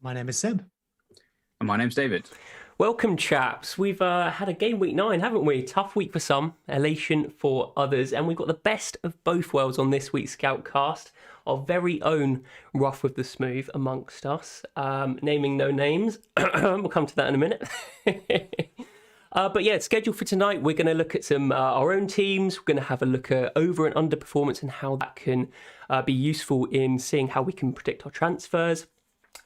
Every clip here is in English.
My name is Seb. And my name's David. Welcome, chaps. We've had a game week 9, haven't we? Tough week for some, elation for others, and we've got the best of both worlds on this week's Scoutcast. Our very own Rough with the Smooth amongst us, naming no names. We'll come to that in a minute. But yeah, scheduled for tonight, we're going to look at some our own teams. We're going to have a look at over and under performance and how that can be useful in seeing how we can predict our transfers.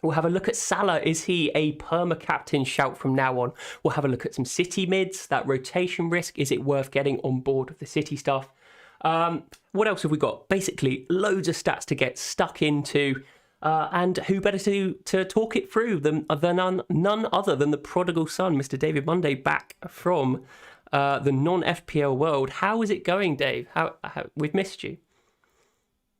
We'll have a look at Salah. Is he a perma-captain shout from now on? We'll have a look at some City mids, that rotation risk. Is it worth getting on board with the City stuff? What else have we got? Basically, loads of stats to get stuck into. And who better to talk it through than none other than the prodigal son, Mr. David Munday, back from the non-FPL world. How is it going, Dave? How we've missed you.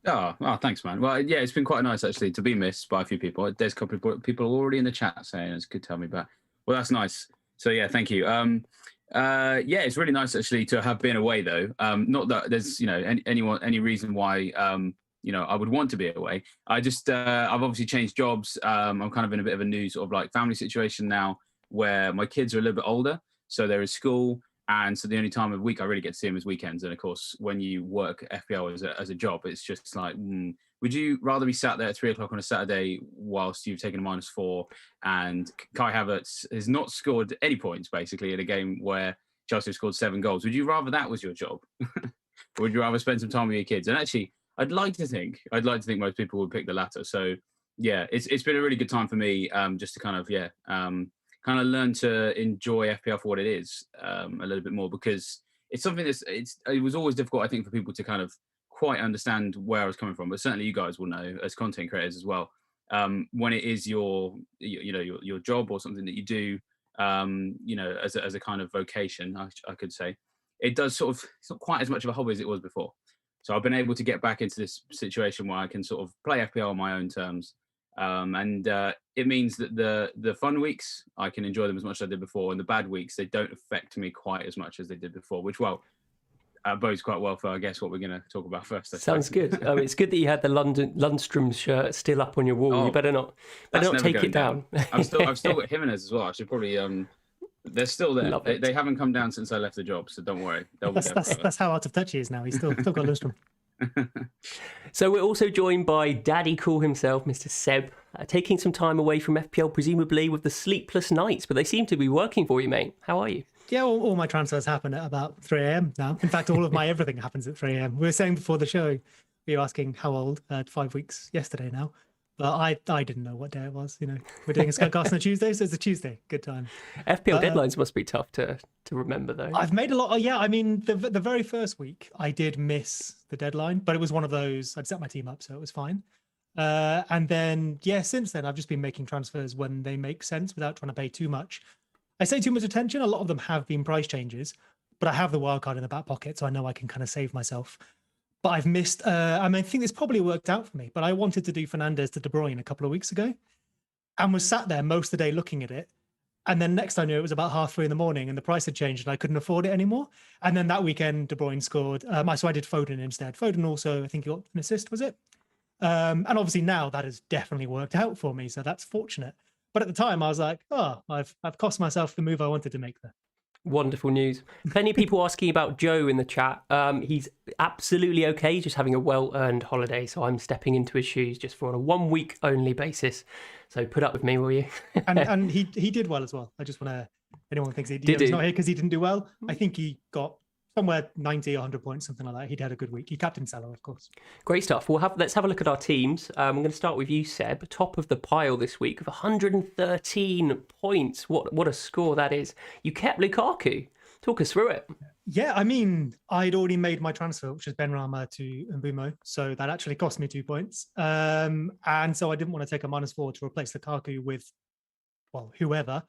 Oh, thanks, man. Well, yeah, it's been quite nice, actually, to be missed by a few people. There's a couple of people already in the chat saying it's good to have me back. Well, that's nice. So, yeah, thank you. Yeah, it's really nice, actually, to have been away, though. Not that there's, any reason why, I would want to be away. I've obviously changed jobs. I'm kind of in a bit of a new sort of like family situation now where my kids are a little bit older. So they're in school. And so the only time of the week I really get to see them is weekends. And of course, when you work FPL as a job, it's just like, would you rather be sat there at 3:00 on a Saturday whilst you've taken a -4 and Kai Havertz has not scored any points basically in a game where Chelsea have scored 7 goals? Would you rather that was your job? Or would you rather spend some time with your kids? And actually, I'd like to think most people would pick the latter. So yeah, it's been a really good time for me just to kind of learn to enjoy FPL for what it is a little bit more, because it's something it was always difficult, I think, for people to kind of quite understand where I was coming from. But certainly you guys will know as content creators as well, when it is your job or something that you do, as a kind of vocation, I could say, it does sort of, it's not quite as much of a hobby as it was before. So I've been able to get back into this situation where I can sort of play FPL on my own terms. And it means that the fun weeks, I can enjoy them as much as I did before, and the bad weeks, they don't affect me quite as much as they did before, which, bodes quite well for, I guess, what we're going to talk about first. Sounds good. It's good that you had the Lundstrom shirt still up on your wall. You better not take it down. I've still got Jimenez as well. I should probably... they're still there. They haven't come down since I left the job, so don't worry. That's how out of touch he is now. He's still got Lundstrom. So we're also joined by Daddy Cool himself, Mr. Seb, taking some time away from FPL, presumably with the sleepless nights, but they seem to be working for you, mate. How are you? Yeah, all my transfers happen at about 3 a.m. now. In fact, all of my everything happens at 3 a.m. We were saying before the show, we were asking how old, 5 weeks yesterday now. But I didn't know what day it was. We're doing a Scoutcast on a Tuesday, so it's a Tuesday. Good time. FPL deadlines must be tough to remember, though. I've made a lot. Oh, yeah. I mean, the very first week, I did miss the deadline, but it was one of those. I'd set my team up, so it was fine. And then, yeah, since then, I've just been making transfers when they make sense without trying to pay too much. I say too much attention. A lot of them have been price changes, but I have the wild card in the back pocket, so I know I can kind of save myself. But I've missed, I think this probably worked out for me, but I wanted to do Fernandes to De Bruyne a couple of weeks ago and was sat there most of the day looking at it. And then next I knew it was about 3:30 in the morning and the price had changed and I couldn't afford it anymore. And then that weekend, De Bruyne scored. So I did Foden instead. Foden also, I think he got an assist, was it? And obviously now that has definitely worked out for me. So that's fortunate. But at the time I was like, I've cost myself the move I wanted to make there. Wonderful news. Plenty of people asking about Joe in the chat. He's absolutely okay, just having a well-earned holiday. So I'm stepping into his shoes just for on a 1 week only basis. So put up with me, will you? and he did well as well. I just want to, anyone thinks he's not here because he didn't do well. I think he got somewhere 90 or 100 points, something like that. He'd had a good week. He captained Salah, of course. Great stuff. Let's have a look at our teams. I'm going to start with you, Seb. Top of the pile this week with 113 points. What a score that is. You kept Lukaku. Talk us through it. Yeah, I mean, I'd already made my transfer, which was Benrahma to Mbumo. So that actually cost me 2 points. And so I didn't want to take a -4 to replace Lukaku with, whoever.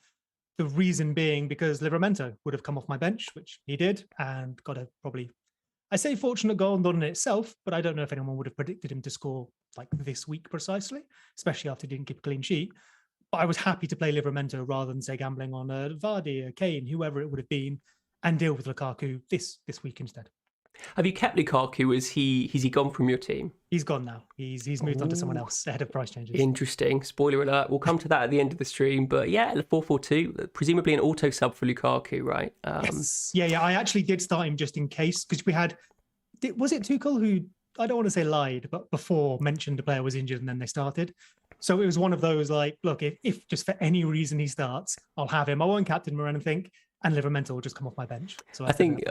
The reason being because Livramento would have come off my bench, which he did, and got a probably, I say fortunate goal, not in itself, but I don't know if anyone would have predicted him to score like this week precisely, especially after he didn't keep a clean sheet. But I was happy to play Livramento rather than, say, gambling on Vardy, Kane, whoever it would have been, and deal with Lukaku this week instead. Have you kept Lukaku? Has he gone from your team? He's gone now. He's moved on to someone else ahead of price changes. Interesting. Spoiler alert. We'll come to that at the end of the stream. But yeah, the 4-4-2, presumably an auto sub for Lukaku, right? Yes. Yeah. I actually did start him just in case, because we had, was it Tuchel who, I don't want to say lied, but before mentioned the player was injured and then they started. So it was one of those like, look, if just for any reason he starts, I'll have him. I won't captain him or anything, and Livramento will just come off my bench. So I think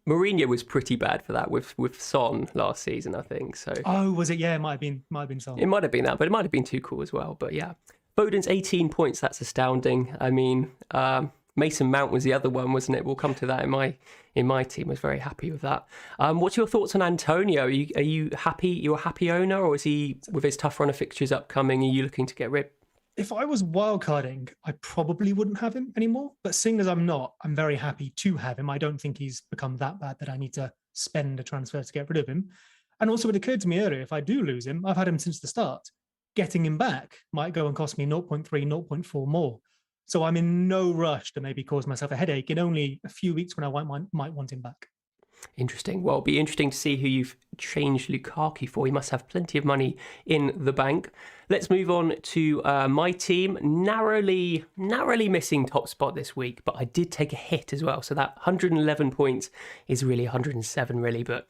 Mourinho was pretty bad for that with Son last season, I think. So was it? Yeah, it might have been Son. It might have been that, but it might have been Tuchel as well. But yeah, Foden's 18 points. That's astounding. I mean, Mason Mount was the other one, wasn't it? We'll come to that in my team. I was very happy with that. What's your thoughts on Antonio? Are you happy? You're a happy owner, or is he, with his tough run of fixtures upcoming, are you looking to get rid? If I was wildcarding, I probably wouldn't have him anymore. But seeing as I'm not, I'm very happy to have him. I don't think he's become that bad that I need to spend a transfer to get rid of him. And also, it occurred to me earlier, if I do lose him, I've had him since the start. Getting him back might go and cost me 0.3, 0.4 more. So I'm in no rush to maybe cause myself a headache in only a few weeks when I might want him back. Interesting. Well, it'll be interesting to see who you've changed Lukaku for. He must have plenty of money in the bank. Let's move on to my team. Narrowly missing top spot this week, but I did take a hit as well. So that 111 points is really 107 really, but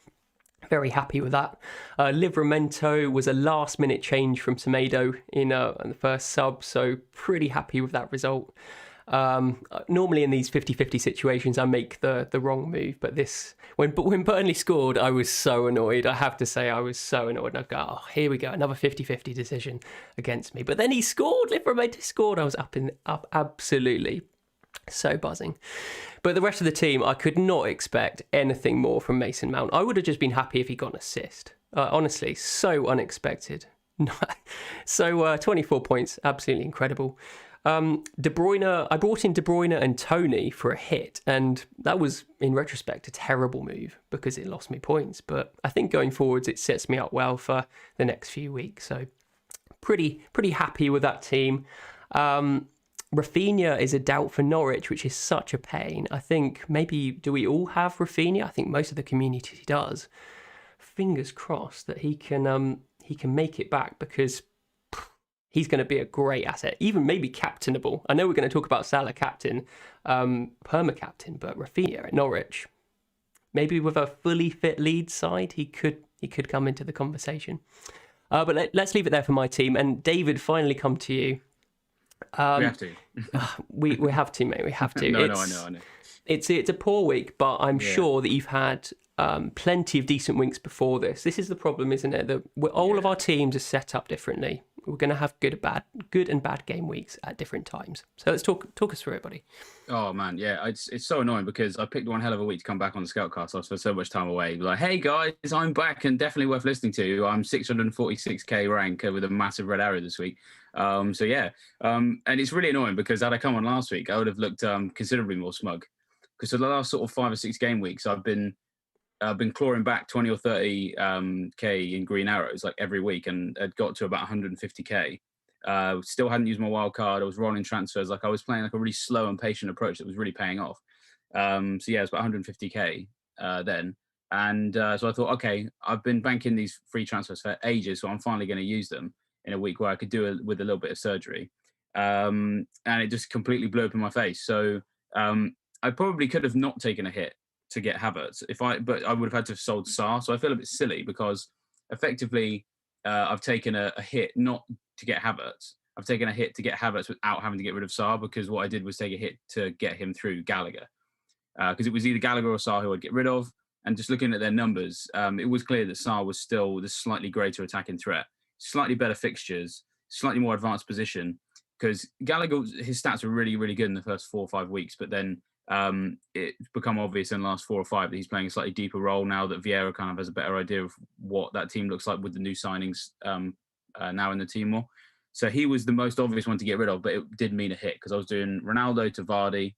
very happy with that. Livramento was a last-minute change from Semedo in the first sub, so pretty happy with that result. Normally in these 50-50 situations, I make the wrong move, but when Burnley scored, I was so annoyed. I have to say, I was so annoyed. And I go, oh, here we go, another 50-50 decision against me. But then he scored. Livramento scored. I was up absolutely so buzzing. But the rest of the team, I could not expect anything more from Mason Mount. I would have just been happy if he got an assist. Honestly, so unexpected. So 24 points, absolutely incredible. De Bruyne, I brought in De Bruyne and Tony for a hit, and that was, in retrospect, a terrible move because it lost me points. But I think going forwards, it sets me up well for the next few weeks. So pretty happy with that team. Rafinha is a doubt for Norwich, which is such a pain. I think maybe, do we all have Rafinha? I think most of the community does. Fingers crossed that he can make it back, because he's going to be a great asset, even maybe captainable. I know we're going to talk about Salah captain, perma-captain, but Rafinha at Norwich, maybe with a fully fit Leeds side, he could come into the conversation. But let's leave it there for my team. And David, finally come to you. We have to. we have to, mate. We have to. No, I know. It's a poor week, but I'm sure that you've had plenty of decent weeks before this. This is the problem, isn't it? That all of our teams are set up differently. We're going to have good and bad game weeks at different times. So let's talk us through it, buddy. Oh man, yeah, it's so annoying because I picked one hell of a week to come back on the Scoutcast. I spent so much time away. Like, hey guys, I'm back and definitely worth listening to. I'm 646k rank with a massive red arrow this week. And it's really annoying because had I come on last week, I would have looked considerably more smug. Because for the last sort of 5 or 6 game weeks, I've been clawing back 20 or 30 k in green arrows like every week, and had got to about 150k. Still hadn't used my wild card. I was rolling transfers. Like I was playing like a really slow and patient approach that was really paying off. So yeah, it was about 150k then. And so I thought, okay, I've been banking these free transfers for ages, so I'm finally going to use them in a week where I could do it with a little bit of surgery. And it just completely blew up in my face. So I probably could have not taken a hit to get Havertz but I would have had to have sold Salah. So I feel a bit silly because effectively I've taken a hit not to get Havertz. I've taken a hit to get Havertz without having to get rid of Salah, because what I did was take a hit to get him through Gallagher. Because it was either Gallagher or Salah who I'd get rid of. And just looking at their numbers, it was clear that Salah was still the slightly greater attacking threat, slightly better fixtures, slightly more advanced position. Because Gallagher, his stats were really, really good in the first 4 or 5 weeks, but then it's become obvious in the last 4 or 5 that he's playing a slightly deeper role now that Vieira kind of has a better idea of what that team looks like with the new signings now in the team more. So he was the most obvious one to get rid of, but it did mean a hit because I was doing Ronaldo to Vardy,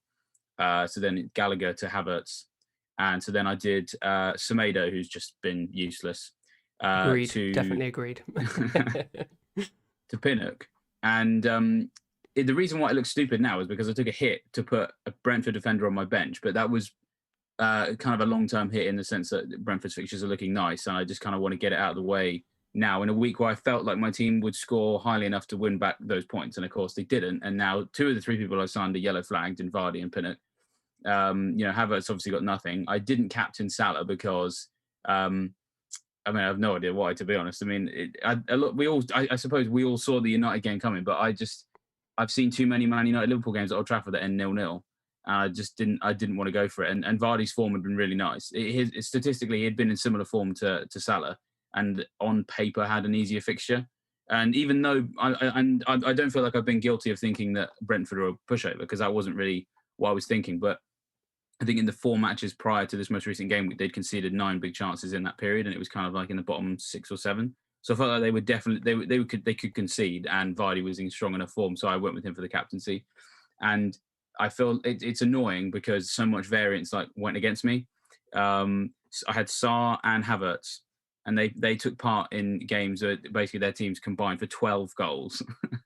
so then Gallagher to Havertz, and so then I did Semedo, who's just been useless. Agreed, definitely agreed. to Pinnock. And the reason why it looks stupid now is because I took a hit to put a Brentford defender on my bench, but that was kind of a long-term hit in the sense that Brentford's fixtures are looking nice, and I just kind of want to get it out of the way now in a week where I felt like my team would score highly enough to win back those points, and of course they didn't. And now 2 of the 3 people I signed are yellow flagged in Vardy and Pinnock. Havertz obviously got nothing. I didn't captain Salah because, I have no idea why, to be honest. I mean, I suppose we all saw the United game coming, but I've seen too many Man United Liverpool games at Old Trafford that end 0-0. And I didn't want to go for it. And Vardy's form had been really nice. Statistically, he'd been in similar form to Salah, and on paper had an easier fixture. And even though I don't feel like I've been guilty of thinking that Brentford are a pushover, because that wasn't really what I was thinking. But I think in the 4 matches prior to this most recent game, they'd conceded 9 big chances in that period, and it was kind of like in the bottom 6 or 7. So I felt like they would definitely they could concede, and Vardy was in strong enough form, so I went with him for the captaincy. And I feel it's annoying because so much variance went against me. I had Sarr and Havertz, and they took part in games where basically their teams combined for 12 goals. And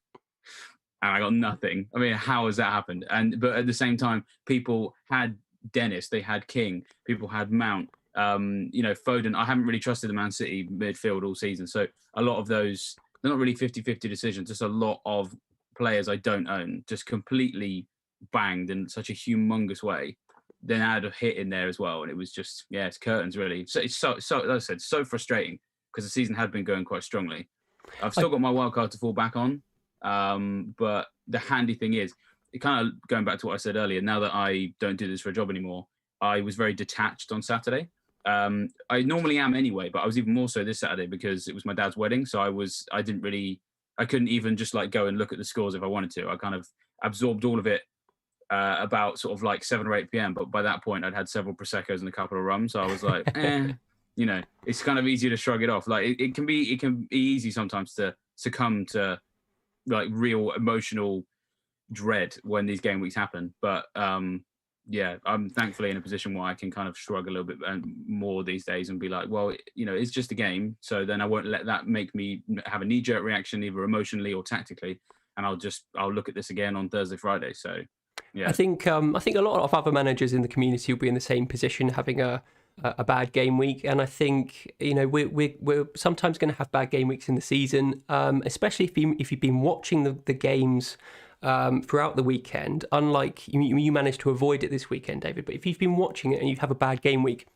I got nothing. I mean, how has that happened? But at the same time, people had Dennis, they had King, people had Mount, Foden. I haven't really trusted the Man City midfield all season. So a lot of those, they're not really 50-50 decisions, just a lot of players I don't own just completely banged in such a humongous way. Then I had a hit in there as well. And it was just, it's curtains really. So it's so as I said, so frustrating because the season had been going quite strongly. I've still got my wild card to fall back on. But the handy thing is, it kind of going back to what I said earlier, now that I don't do this for a job anymore, I was very detached on Saturday. I normally am anyway, but I was even more so this Saturday because it was my dad's wedding. So I couldn't even just go and look at the scores if I wanted to. I kind of absorbed all of it about sort of 7 or 8 p.m. But by that point, I'd had several Prosecco's and a couple of rums. So I was like, it's kind of easier to shrug it off. It can be easy sometimes to succumb to real emotional dread when these game weeks happen. But I'm thankfully in a position where I can kind of shrug a little bit more these days and be like, well, it's just a game. So then I won't let that make me have a knee-jerk reaction, either emotionally or tactically. And I'll look at this again on Thursday, Friday. So yeah, I think a lot of other managers in the community will be in the same position, having a bad game week. And I think we're sometimes going to have bad game weeks in the season, especially if you've been watching the games throughout the weekend. Unlike you managed to avoid it this weekend, David, but if you've been watching it and you have a bad game week,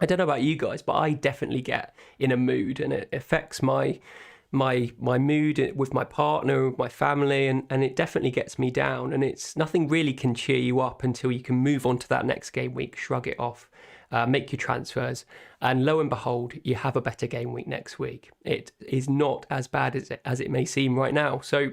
I don't know about you guys, but I definitely get in a mood, and it affects my mood with my partner, with my family, and it definitely gets me down. And it's nothing really can cheer you up until you can move on to that next game week, shrug it off, make your transfers, and lo and behold, you have a better game week next week. It is not as bad as it may seem right now. So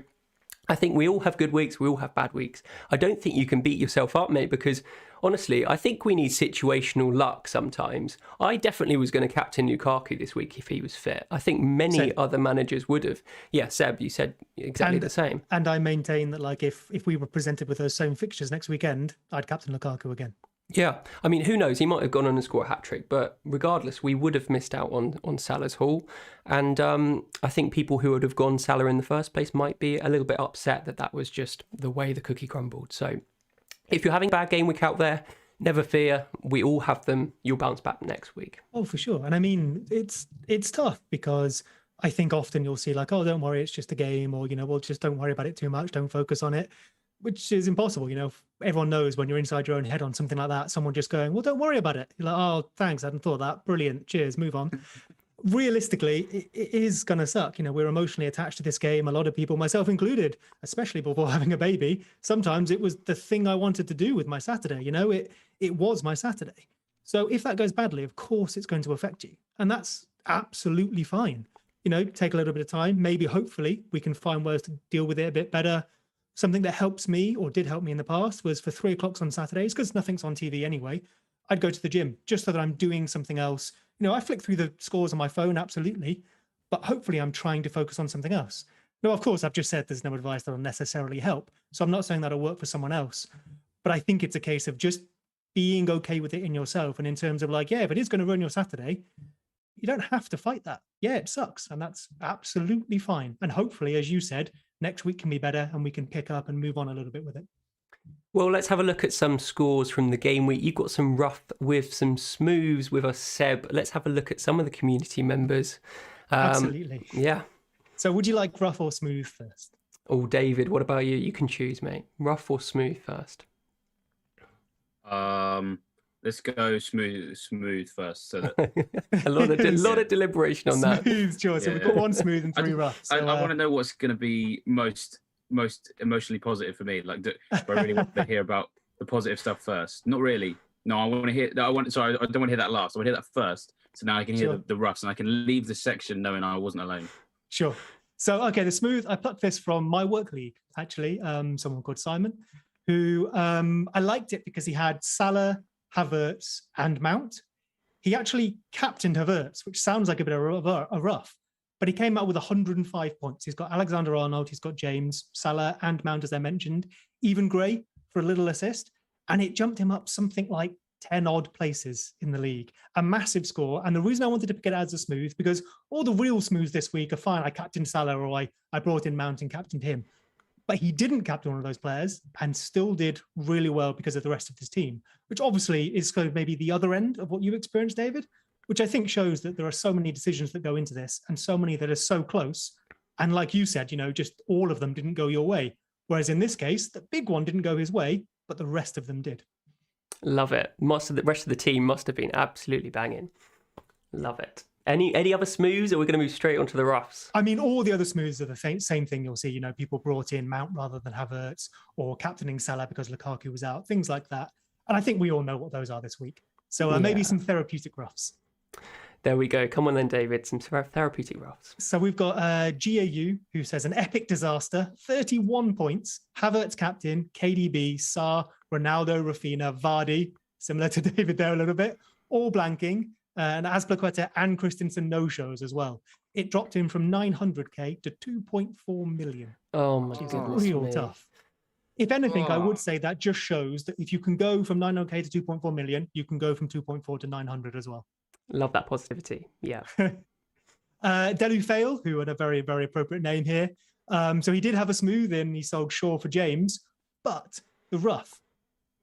I think we all have good weeks, we all have bad weeks. I don't think you can beat yourself up, mate, because honestly, I think we need situational luck sometimes. I definitely was going to captain Lukaku this week if he was fit. I think many other managers would have. Yeah, Seb, you said exactly the same. And I maintain that if we were presented with those same fixtures next weekend, I'd captain Lukaku again. Yeah, I mean, who knows? He might have gone on and scored a hat-trick, but regardless, we would have missed out on Salah's haul. And I think people who would have gone Salah in the first place might be a little bit upset that was just the way the cookie crumbled. So if you're having a bad game week out there, never fear. We all have them. You'll bounce back next week. Oh, for sure. And I mean, it's tough because I think often you'll see oh, don't worry, it's just a game, or, well, just don't worry about it too much. Don't focus on it. Which is impossible. Everyone knows when you're inside your own head on something like that, someone just going, well, don't worry about it. You're like, oh, thanks, I hadn't thought of that. Brilliant. Cheers, move on. Realistically, it is going to suck. We're emotionally attached to this game. A lot of people, myself included, especially before having a baby, sometimes it was the thing I wanted to do with my Saturday. It was my Saturday. So if that goes badly, of course, it's going to affect you. And that's absolutely fine. Take a little bit of time. Maybe, hopefully, we can find ways to deal with it a bit better. Something that helps me, or did help me in the past, was for 3 o'clock on Saturdays, because nothing's on TV anyway, I'd go to the gym just so that I'm doing something else. I flick through the scores on my phone, absolutely, but hopefully I'm trying to focus on something else. Now, of course, I've just said there's no advice that'll necessarily help, so I'm not saying that'll work for someone else, but I think it's a case of just being okay with it in yourself, and in terms of if it is going to ruin your Saturday, you don't have to fight that. Yeah, it sucks, and that's absolutely fine. And hopefully, as you said, next week can be better and we can pick up and move on a little bit with it. Well, let's have a look at some scores from the game week. You've got some rough with some smooths with us, Seb. Let's have a look at some of the community members. Absolutely. Yeah. So would you like rough or smooth first? Oh, David, what about you? You can choose, mate. Rough or smooth first? Let's go smooth first. So that a lot of deliberation on that. Smooth choice. So we've got one smooth and three rough. So, I want to know what's going to be most emotionally positive for me. Like, do I really want to hear about the positive stuff first? Not really. No, I want to hear. Sorry, I don't want to hear that last. I want to hear that first. So now I can hear the roughs, and I can leave the section knowing I wasn't alone. Sure. So, okay, the smooth, I plucked this from my work league, actually, someone called Simon, who I liked it because he had Salah, Havertz, and Mount. He actually captained Havertz, which sounds like a bit of a rough, but he came out with 105 points. He's got Alexander-Arnold, he's got James, Salah, and Mount, as I mentioned, even Gray for a little assist, and it jumped him up something like 10 odd places in the league, a massive score. And the reason I wanted to pick it as a smooth, because all the real smooths this week are fine. I captained Salah, or I brought in Mount and captained him, but he didn't captain one of those players and still did really well because of the rest of his team, which obviously is kind of maybe the other end of what you've experienced, David, which I think shows that there are so many decisions that go into this and so many that are so close. And like you said, just all of them didn't go your way. Whereas in this case, the big one didn't go his way, but the rest of them did. Love it. The rest of the team must have been absolutely banging. Love it. Any other smooths, or we're going to move straight onto the roughs? I mean, all the other smooths are the same thing. You'll see, people brought in Mount rather than Havertz, or captaining Salah because Lukaku was out, things like that. And I think we all know what those are this week. So maybe some therapeutic roughs. There we go. Come on then, David, some therapeutic roughs. So we've got GAU, who says an epic disaster, 31 points, Havertz captain, KDB, Sarr, Ronaldo, Rafinha, Vardy, similar to David there a little bit, all blanking, and Azpilicueta and Christensen no-shows as well. It dropped him from 900k to 2.4 million. Oh my goodness, real tough. If anything, I would say that just shows that if you can go from 900k to 2.4 million, you can go from 2.4 to 900 as well. Love that positivity. Yeah. Delu Fail, who had a very, very appropriate name here. So he did have a smooth in. He sold Shaw for James, but the rough.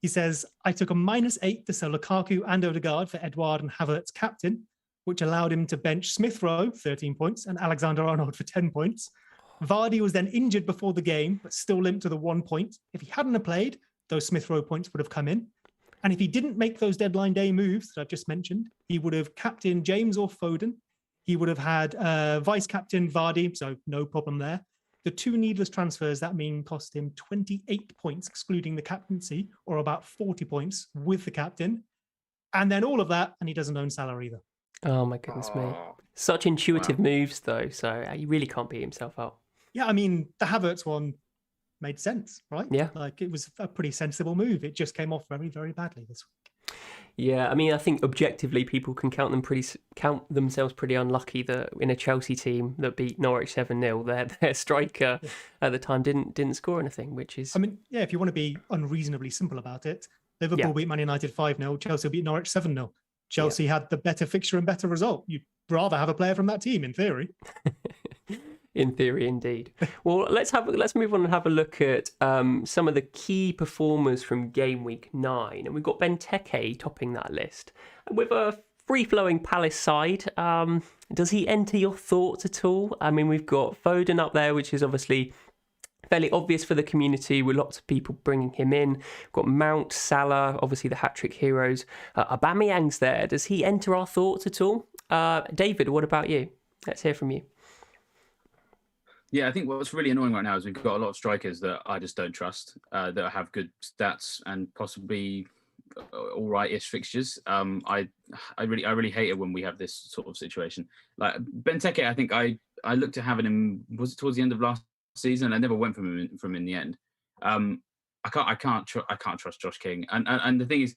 He says, I took a -8 to sell Lukaku and Odegaard for Edouard and Havertz captain, which allowed him to bench Smith Rowe, 13 points, and Alexander-Arnold for 10 points. Vardy was then injured before the game, but still limped to the 1 point. If he hadn't have played, those Smith Rowe points would have come in. And if he didn't make those deadline day moves that I've just mentioned, he would have captained James or Foden. He would have had vice-captain Vardy, so no problem there. The 2 needless transfers, that cost him 28 points, excluding the captaincy, or about 40 points with the captain. And then all of that, and he doesn't own Salah either. Oh, my goodness me. Such intuitive moves, though, so he really can't beat himself up. Yeah, the Havertz one made sense, right? Yeah. Like, it was a pretty sensible move. It just came off very, very badly this week. Yeah, I think objectively people can count themselves pretty unlucky that in a Chelsea team that beat Norwich 7-0, their striker at the time didn't score anything, which is... if you want to be unreasonably simple about it, Liverpool beat Man United 5-0, Chelsea beat Norwich 7-0. Chelsea had the better fixture and better result. You'd rather have a player from that team, in theory. In theory, indeed. Well, let's move on and have a look at some of the key performers from Game Week 9. And we've got Benteke topping that list. And with a free-flowing Palace side, does he enter your thoughts at all? We've got Foden up there, which is obviously fairly obvious for the community, with lots of people bringing him in. We've got Mount, Salah, obviously the hat-trick heroes. Aubameyang's there. Does he enter our thoughts at all? David, what about you? Let's hear from you. Yeah, I think what's really annoying right now is we've got a lot of strikers that I just don't trust, that have good stats and possibly all right-ish fixtures. I really hate it when we have this sort of situation. Like Benteke, I think I looked at having him, was it towards the end of last season? I never went from him in the end. I can't trust Josh King. And the thing is,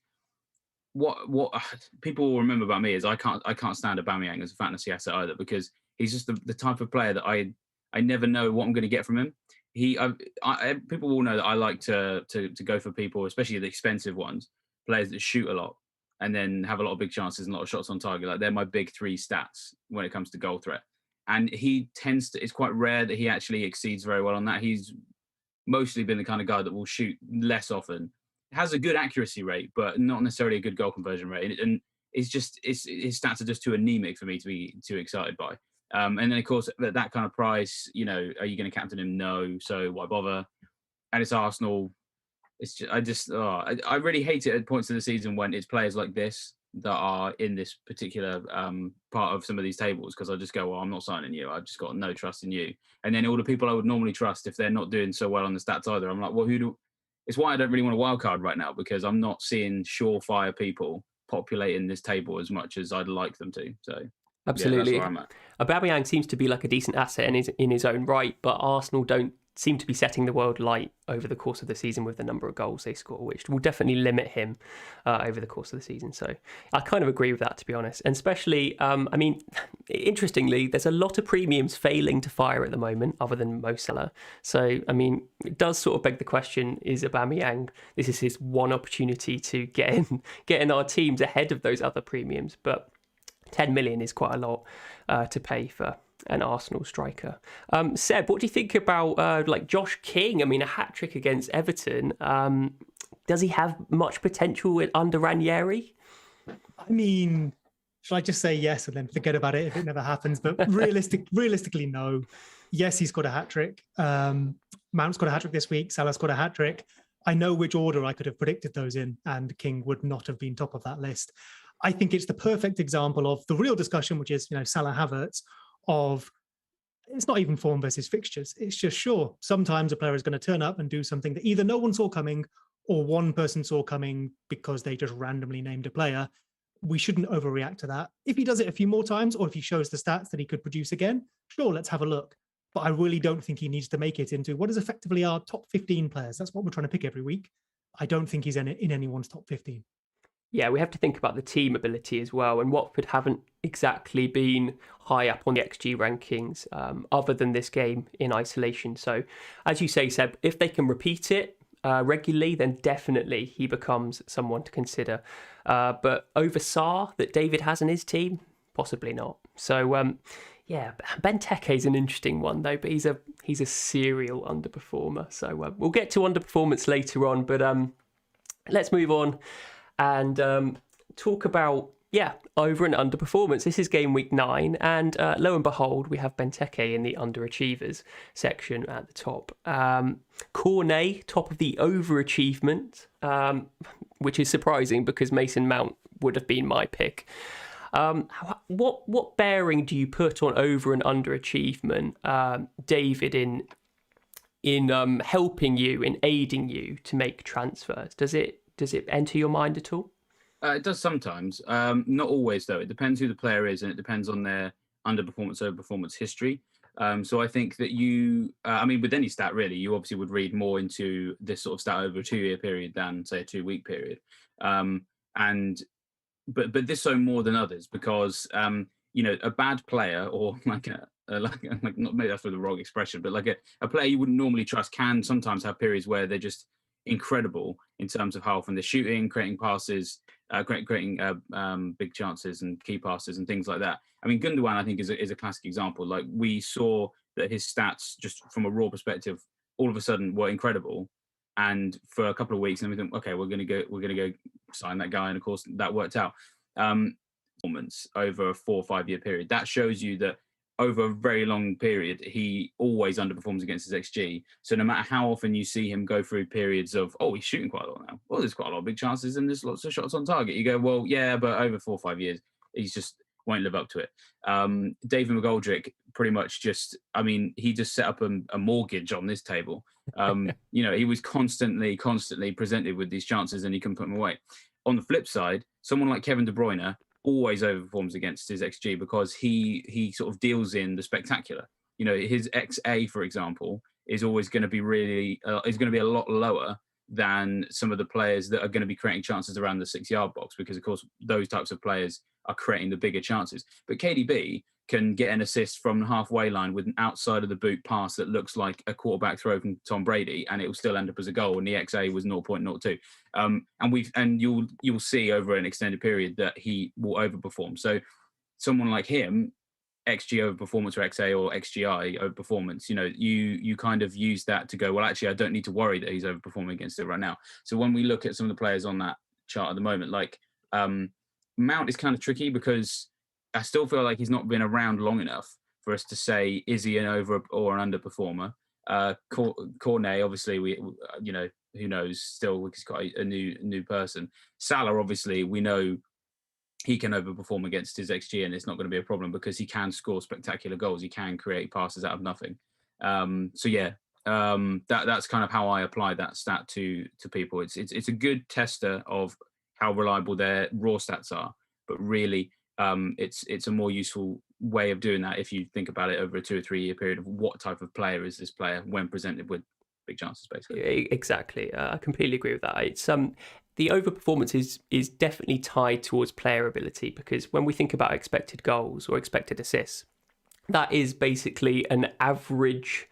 what people will remember about me is I can't stand Aubameyang as a fantasy asset either, because he's just the type of player that I never know what I'm going to get from him. People will know that I like to go for people, especially the expensive ones, players that shoot a lot and then have a lot of big chances and a lot of shots on target. Like, they're my big 3 stats when it comes to goal threat. And he tends to, it's quite rare that he actually exceeds very well on that. He's mostly been the kind of guy that will shoot less often has a good accuracy rate, but not necessarily a good goal conversion rate. And it's just his stats are just too anemic for me to be too excited by. And then of course at that kind of price, you know, are you going to captain him? No. So why bother? And it's Arsenal. It's just I really hate it at points of the season when it's players like this that are in this particular part of some of these tables, because I just go, well, I'm not signing you. I've just got no trust in you. And then all the people I would normally trust, if they're not doing so well on the stats either, I'm like, well, it's why I don't really want a wild card right now, because I'm not seeing surefire people populating this table as much as I'd like them to. So absolutely, yeah, that's where I'm at. Aubameyang seems to be like a decent asset in his own right, but Arsenal don't seem to be setting the world light over the course of the season with the number of goals they score, which will definitely limit him over the course of the season. So I kind of agree with that, to be honest. And especially, I mean, interestingly, there's a lot of premiums failing to fire at the moment, other than Mo Salah. So, I mean, it does sort of beg the question, is Aubameyang, this is his one opportunity to get in our teams ahead of those other premiums. But 10 million is quite a lot to pay for an Arsenal striker. Seb, what do you think about like Josh King? I mean, a hat-trick against Everton. Does he have much potential under Ranieri? I mean, should I just say yes and then forget about it if it never happens? But realistically, no. Yes, he's got a hat-trick. Mount's got a hat-trick this week. Salah's got a hat-trick. I know which order I could have predicted those in, and King would not have been top of that list. I think it's the perfect example of the real discussion, which is, you know, Salah Havertz, of it's not even form versus fixtures. It's just, sure, sometimes a player is going to turn up and do something that either no one saw coming or one person saw coming because they just randomly named a player. We shouldn't overreact to that. If he does it a few more times, or if he shows the stats that he could produce again, sure, let's have a look. But I really don't think he needs to make it into what is effectively our top 15 players. That's what we're trying to pick every week. I don't think he's in anyone's top 15. Yeah, we have to think about the team ability as well. And Watford haven't exactly been high up on the XG rankings other than this game in isolation. So, as you say, Seb, if they can repeat it regularly, then definitely he becomes someone to consider. But over Sarr that David has in his team, possibly not. So, yeah, Benteke is an interesting one though, but he's a serial underperformer. So we'll get to underperformance later on. But let's move on and talk about, over and underperformance. This is game week 9, and lo and behold, we have Benteke in the Underachievers section at the top. Cornet, top of the overachievement, which is surprising because Mason Mount would have been my pick. What bearing do you put on over and underachievement, David, in helping you, in aiding you to make transfers? Does it enter your mind at all? It does sometimes. Not always, though. It depends who the player is, and it depends on their underperformance, overperformance history. So I think that with any stat, really, you obviously would read more into this sort of stat over a 2-year period than, say, a 2-week period. But this so more than others because, a bad player, or like not maybe that's for the wrong expression, but like a player you wouldn't normally trust can sometimes have periods where they're just incredible in terms of how often they're shooting, creating passes, creating big chances and key passes and things like that. I mean, Gundogan, I think, is a classic example. Like, we saw that his stats, just from a raw perspective, all of a sudden were incredible. And for a couple of weeks, and we think, okay, we're going to go sign that guy, and of course that worked out. Performance over a 4 or 5 year period, that shows you that over a very long period, he always underperforms against his XG. So no matter how often you see him go through periods of, he's shooting quite a lot now. Well, there's quite a lot of big chances and there's lots of shots on target. You go, well, yeah, but over 4 or 5 years, he's just won't live up to it. David McGoldrick pretty much he just set up a mortgage on this table. He was constantly presented with these chances and he couldn't put them away. On the flip side, someone like Kevin De Bruyne always overperforms against his XG because he sort of deals in the spectacular. His XA, for example, is always going to be is going to be a lot lower than some of the players that are going to be creating chances around the 6-yard box, because of course those types of players are creating the bigger chances. But KDB can get an assist from the halfway line with an outside of the boot pass that looks like a quarterback throw from Tom Brady, and it will still end up as a goal. And the XA was 0.02. And you'll see over an extended period that he will overperform. So someone like him, XG over performance or XA or XGI over performance, you kind of use that to go, well, actually, I don't need to worry that he's overperforming against it right now. So when we look at some of the players on that chart at the moment, like Mount is kind of tricky because I still feel like he's not been around long enough for us to say, is he an over or an underperformer? Cornet, obviously, who knows? Still, he's got a new person. Salah, obviously, we know he can overperform against his XG, and it's not going to be a problem because he can score spectacular goals. He can create passes out of nothing. That's kind of how I apply that stat to people. It's a good tester of how reliable their raw stats are, but really, it's a more useful way of doing that if you think about it over a 2 or 3 year period of what type of player is this player when presented with big chances, basically. Exactly. I completely agree with that. It's the overperformance is definitely tied towards player ability, because when we think about expected goals or expected assists, that is basically an average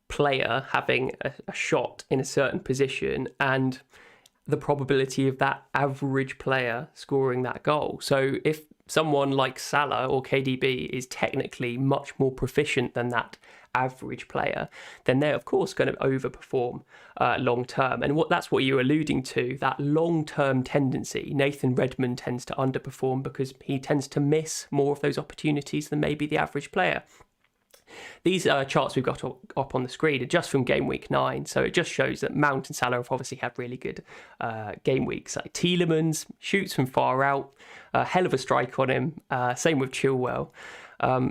player having a shot in a certain position and the probability of that average player scoring that goal. So if someone like Salah or KDB is technically much more proficient than that average player, then they're of course going to overperform long term. And that's what you're alluding to, that long term tendency. Nathan Redmond tends to underperform because he tends to miss more of those opportunities than maybe the average player. These charts we've got up on the screen are just from Gameweek 9, so it just shows that Mount and Salah have obviously had really good game weeks. Like Tielemans shoots from far out, hell of a strike on him. Same with Chilwell.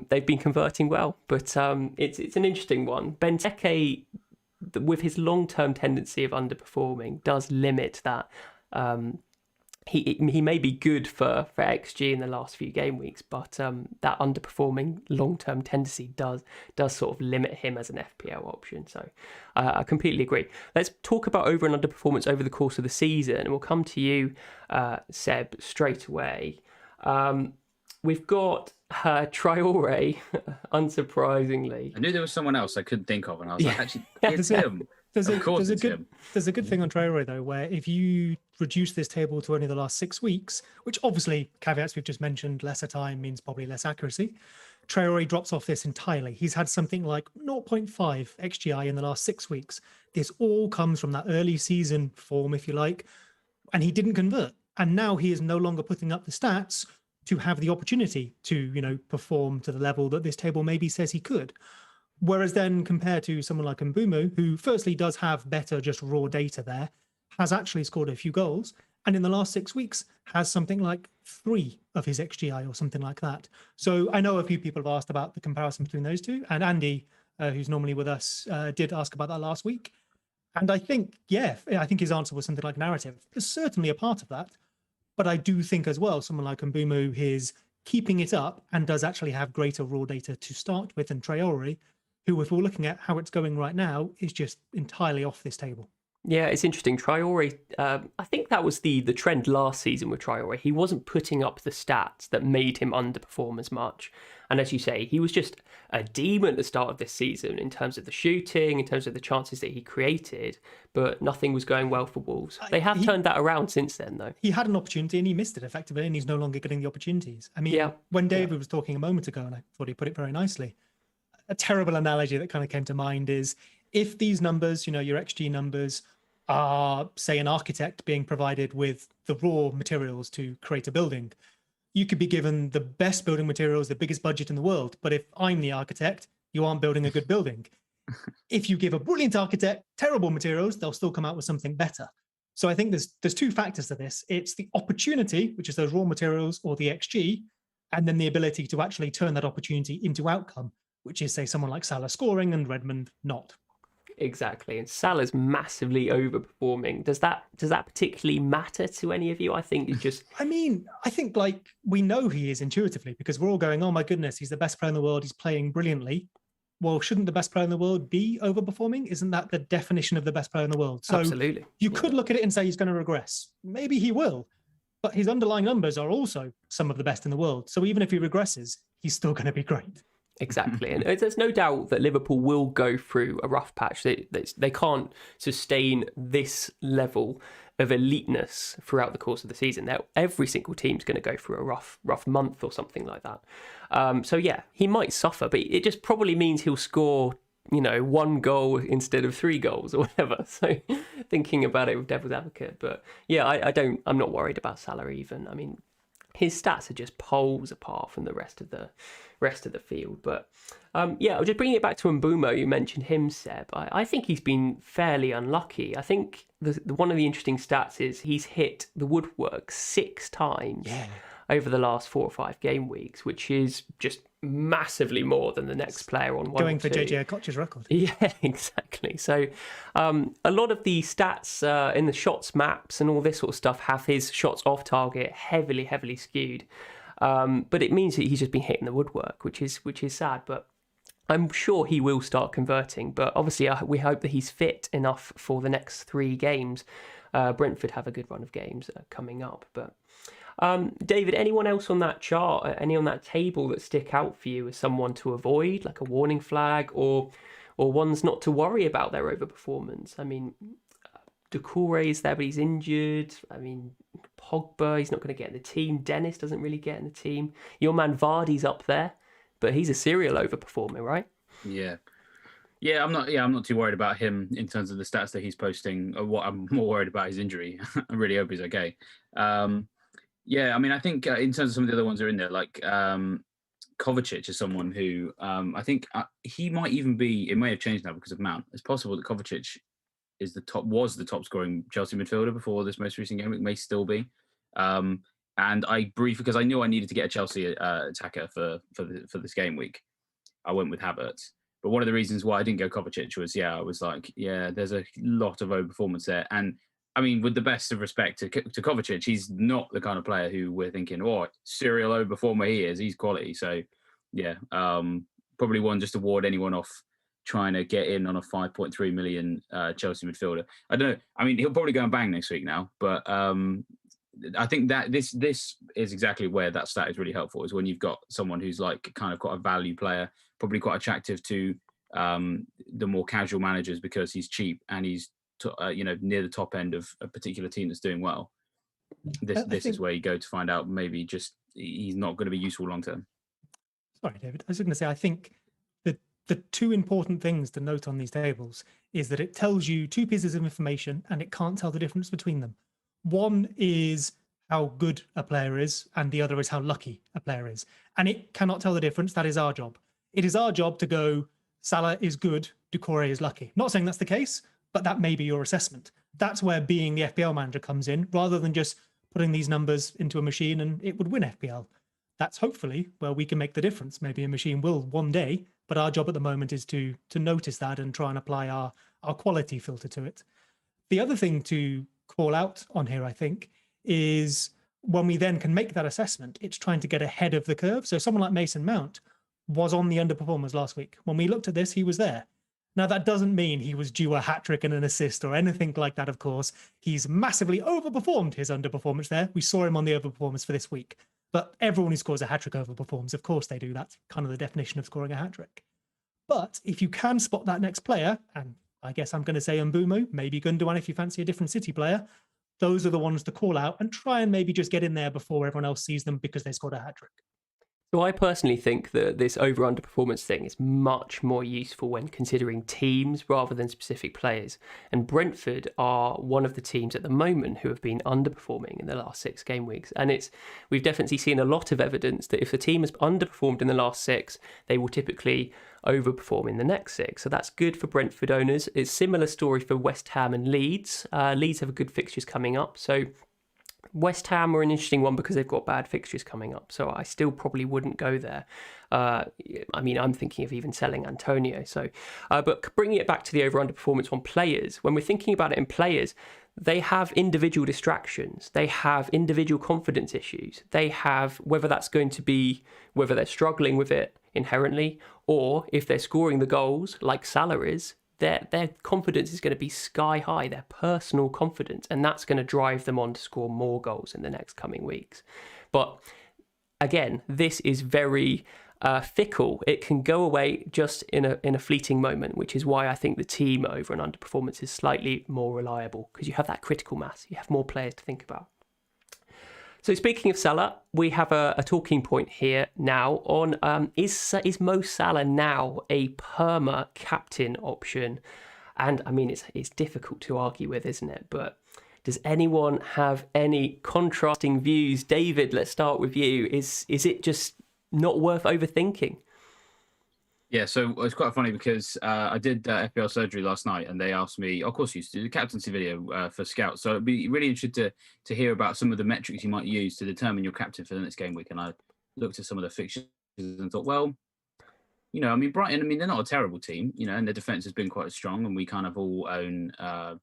They've been converting well, but it's an interesting one. Benteke, with his long-term tendency of underperforming, does limit that. He may be good for XG in the last few game weeks, but that underperforming long-term tendency does sort of limit him as an FPL option. So I completely agree. Let's talk about over and underperformance over the course of the season, and we'll come to you, Seb, straight away. We've got Traore, unsurprisingly. I knew there was someone else I couldn't think of, and I was like, actually, it's him. There's a good thing on Traore, though, where if you reduce this table to only the last 6 weeks, which obviously caveats we've just mentioned, lesser time means probably less accuracy, Traore drops off this entirely. He's had something like 0.5 XGI in the last 6 weeks. This all comes from that early season form, if you like, and he didn't convert. And now he is no longer putting up the stats to have the opportunity to, perform to the level that this table maybe says he could. Whereas then compared to someone like Mbumu, who firstly does have better just raw data there, has actually scored a few goals, and in the last 6 weeks has something like 3 of his XGI or something like that. So I know a few people have asked about the comparison between those two, and Andy, who's normally with us, did ask about that last week. And I think his answer was something like narrative. There's certainly a part of that, but I do think as well, someone like Mbumu is keeping it up and does actually have greater raw data to start with than Traore, who, if we're looking at how it's going right now, is just entirely off this table. Yeah, it's interesting. Traore, I think that was the trend last season with Traore. He wasn't putting up the stats that made him underperform as much. And as you say, he was just a demon at the start of this season in terms of the shooting, in terms of the chances that he created, but nothing was going well for Wolves. They have turned that around since then, though. He had an opportunity and he missed it effectively, and he's no longer getting the opportunities. I mean, when David was talking a moment ago, and I thought he put it very nicely, a terrible analogy that kind of came to mind is if these numbers, your XG numbers, are, say, an architect being provided with the raw materials to create a building, you could be given the best building materials, the biggest budget in the world. But if I'm the architect, you aren't building a good building. If you give a brilliant architect terrible materials, they'll still come out with something better. So I think there's 2 factors to this. It's the opportunity, which is those raw materials, or the XG, and then the ability to actually turn that opportunity into outcome, which is, say, someone like Salah scoring and Redmond not. Exactly, and Salah's massively overperforming. Does that particularly matter to any of you? I think it's just... I think we know he is intuitively, because we're all going, oh my goodness, he's the best player in the world, he's playing brilliantly. Well, shouldn't the best player in the world be overperforming? Isn't that the definition of the best player in the world? So absolutely. You could look at it and say he's going to regress. Maybe he will, but his underlying numbers are also some of the best in the world. So even if he regresses, he's still going to be great. Exactly. And there's no doubt that Liverpool will go through a rough patch. They can't sustain this level of eliteness throughout the course of the season. Every single team's going to go through a rough month or something like that. So yeah, he might suffer, but it just probably means he'll score, 1 goal instead of 3 goals or whatever. So thinking about it with devil's advocate, but yeah, I'm not worried about Salah even. I mean, his stats are just poles apart from the rest of the field. But yeah, just bringing it back to Mbeumo, you mentioned him, Seb. I think he's been fairly unlucky. I think one of the interesting stats is he's hit the woodwork 6 times over the last 4 or 5 game weeks, which is just massively more than the next player on one. Going for JJ Okocha's record. Yeah, exactly. So a lot of the stats in the shots maps and all this sort of stuff have his shots off target heavily skewed. But it means that he's just been hitting the woodwork, which is sad. But I'm sure he will start converting. But obviously, we hope that he's fit enough for the next 3 games. Brentford have a good run of games coming up. But David, anyone else on that chart, any on that table that stick out for you as someone to avoid, like a warning flag, or ones not to worry about their overperformance? I mean, Traore is there, but he's injured. I mean, Pogba, he's not going to get in the team. Dennis doesn't really get in the team. Your man Vardy's up there, but he's a serial overperformer, right? Yeah, I'm not too worried about him in terms of the stats that he's posting. What I'm more worried about his injury. I really hope he's okay. Yeah, I mean, I think in terms of some of the other ones that are in there, like Kovacic is someone who I think he might even be. It may have changed now because of Mount. It's possible that Kovacic was the top scoring Chelsea midfielder before this most recent game. It may still be. And I because I knew I needed to get a Chelsea attacker for this game week, I went with Havertz. But one of the reasons why I didn't go Kovacic was, I was like, there's a lot of overperformance there. And I mean, with the best of respect to Kovacic, he's not the kind of player who we're thinking, serial overperformer he is. He's quality. So, probably one just to ward anyone off trying to get in on a 5.3 million Chelsea midfielder. I don't know. I mean, he'll probably go and bang next week now. But I think that this is exactly where that stat is really helpful, is when you've got someone who's like kind of quite a value player, probably quite attractive to the more casual managers because he's cheap and he's near the top end of a particular team that's doing well. This is where you go to find out maybe just he's not going to be useful long term. Sorry, David. I was going to say, I think the 2 important things to note on these tables is that it tells you 2 pieces of information and it can't tell the difference between them. One is how good a player is, and the other is how lucky a player is. And it cannot tell the difference. That is our job. It is our job to go, Salah is good, Traore is lucky. Not saying that's the case, but that may be your assessment. That's where being the FPL manager comes in, rather than just putting these numbers into a machine and it would win FPL. That's hopefully where we can make the difference. Maybe a machine will one day, but our job at the moment is to notice that and try and apply our quality filter to it. The other thing to call out on here, I think, is when we then can make that assessment, it's trying to get ahead of the curve. So someone like Mason Mount was on the underperformers last week. When we looked at this, he was there. Now, that doesn't mean he was due a hat-trick and an assist or anything like that, of course. He's massively overperformed his underperformance there. We saw him on the overperformance for this week. But everyone who scores a hat-trick overperforms. Of course they do. That's kind of the definition of scoring a hat-trick. But if you can spot that next player, and I guess I'm going to say Mbeumo, maybe Gundogan if you fancy a different City player, those are the ones to call out and try and maybe just get in there before everyone else sees them because they scored a hat-trick. So I personally think that this over-underperformance thing is much more useful when considering teams rather than specific players. And Brentford are one of the teams at the moment who have been underperforming in the last 6 game weeks. And we've definitely seen a lot of evidence that if a team has underperformed in the last 6, they will typically overperform in the next 6. So that's good for Brentford owners. It's a similar story for West Ham and Leeds. Leeds have a good fixtures coming up. So West Ham are an interesting one because they've got bad fixtures coming up, so I still probably wouldn't go there. I mean, I'm thinking of even selling Antonio. So, but bringing it back to the over-under performance on players, when we're thinking about it in players, they have individual distractions. They have individual confidence issues. They have, whether that's going to be, whether they're struggling with it inherently, or if they're scoring the goals like Salah is, their confidence is going to be sky high, their personal confidence, and that's going to drive them on to score more goals in the next coming weeks. But again, this is very fickle. It can go away just in a fleeting moment, which is why I think the team over and under performance is slightly more reliable, because you have that critical mass. You have more players to think about. So speaking of Salah, we have a talking point here now on is Mo Salah now a perma captain option? And I mean, it's difficult to argue with, isn't it? But does anyone have any contrasting views? David, let's start with you. Is it just not worth overthinking? Yeah, so it's quite funny because I did FPL surgery last night, and they asked me, of course, you used to do the captaincy video for Scout. So I'd be really interested to hear about some of the metrics you might use to determine your captain for the next game week. And I looked at some of the fixtures and thought, well, I mean, Brighton, I mean, they're not a terrible team, and their defence has been quite strong, and we kind of all own a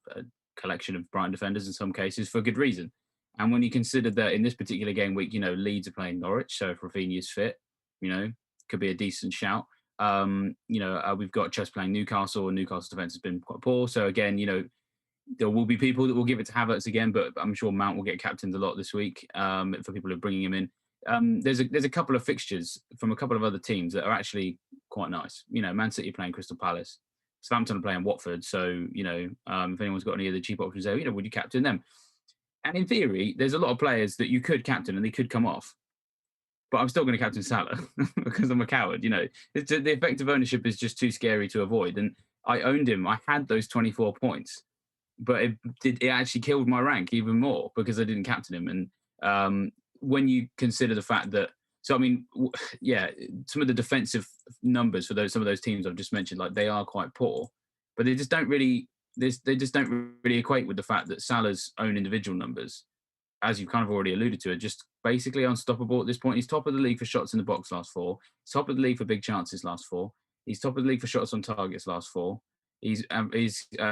collection of Brighton defenders in some cases for good reason. And when you consider that in this particular game week, Leeds are playing Norwich, so if Rafinha's fit, could be a decent shout. We've got Chelsea playing Newcastle, and Newcastle's defence has been quite poor. So again, there will be people that will give it to Havertz again, but I'm sure Mount will get captained a lot this week for people who are bringing him in. There's a couple of fixtures from a couple of other teams that are actually quite nice. Man City playing Crystal Palace, Southampton are playing Watford. So if anyone's got any of the cheap options there, would you captain them? And in theory, there's a lot of players that you could captain and they could come off. But I'm still going to captain Salah because I'm a coward. The effective ownership is just too scary to avoid. And I owned him. I had those 24 points, but it actually killed my rank even more because I didn't captain him. And when you consider the fact that, so I mean, yeah, some of the defensive numbers for some of those teams I've just mentioned, like they are quite poor, but they just don't really equate with the fact that Salah's own individual numbers, as you've kind of already alluded to, are just basically unstoppable at this point. He's top of the league for shots in the box last 4. He's top of the league for big chances last 4. He's top of the league for shots on targets last 4. His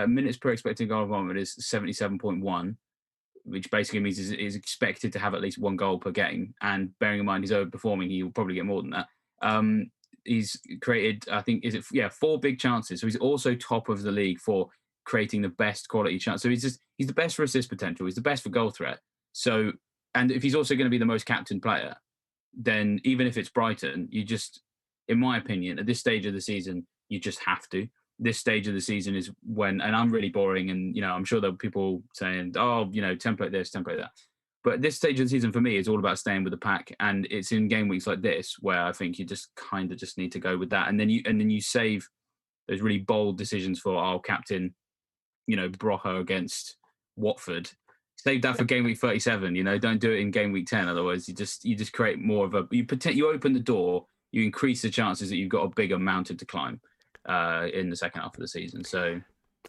minutes per expected goal involvement is 77.1, which basically means he's expected to have at least 1 goal per game. And bearing in mind he's overperforming, he will probably get more than that. He's created, I think, 4 big chances. So he's also top of the league for creating the best quality chance. So he's the best for assist potential. He's the best for goal threat. So, and if he's also going to be the most captain player, then even if it's Brighton, you just, in my opinion, at this stage of the season, you just have to. This stage of the season is when, and I'm really boring, and I'm sure there'll be people saying, oh, template this, template that. But this stage of the season for me is all about staying with the pack, and it's in game weeks like this where I think you just kind of just need to go with that, and then you save those really bold decisions for our captain, Broho against Watford. Save that for game week 37. Don't do it in game week 10. Otherwise, you just create more of you open the door, you increase the chances that you've got a bigger mountain to climb in the second half of the season. So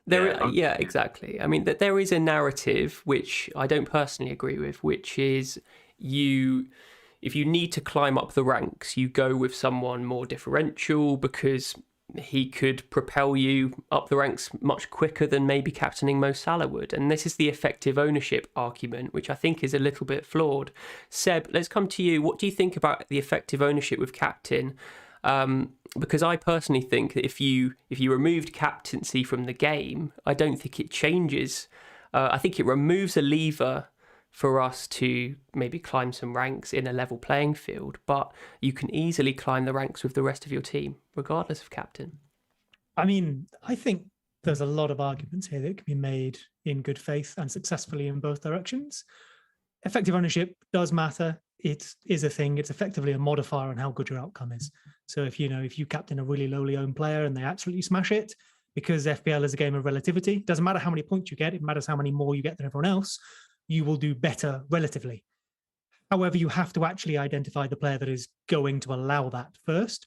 exactly. I mean, that there is a narrative which I don't personally agree with, which is if you need to climb up the ranks, you go with someone more differential because he could propel you up the ranks much quicker than maybe captaining Mo Salah would. And this is the effective ownership argument, which I think is a little bit flawed. Seb, let's come to you. What do you think about the effective ownership with captain? Because I personally think that if you removed captaincy from the game, I don't think it changes. I think it removes a lever for us to maybe climb some ranks in a level playing field, but you can easily climb the ranks with the rest of your team, regardless of captain. I mean, I think there's a lot of arguments here that can be made in good faith and successfully in both directions. Effective ownership does matter. It is a thing. It's effectively a modifier on how good your outcome is. So if you captain a really lowly owned player and they absolutely smash it, because FPL is a game of relativity, it doesn't matter how many points you get, it matters how many more you get than everyone else, you will do better relatively. However, you have to actually identify the player that is going to allow that first.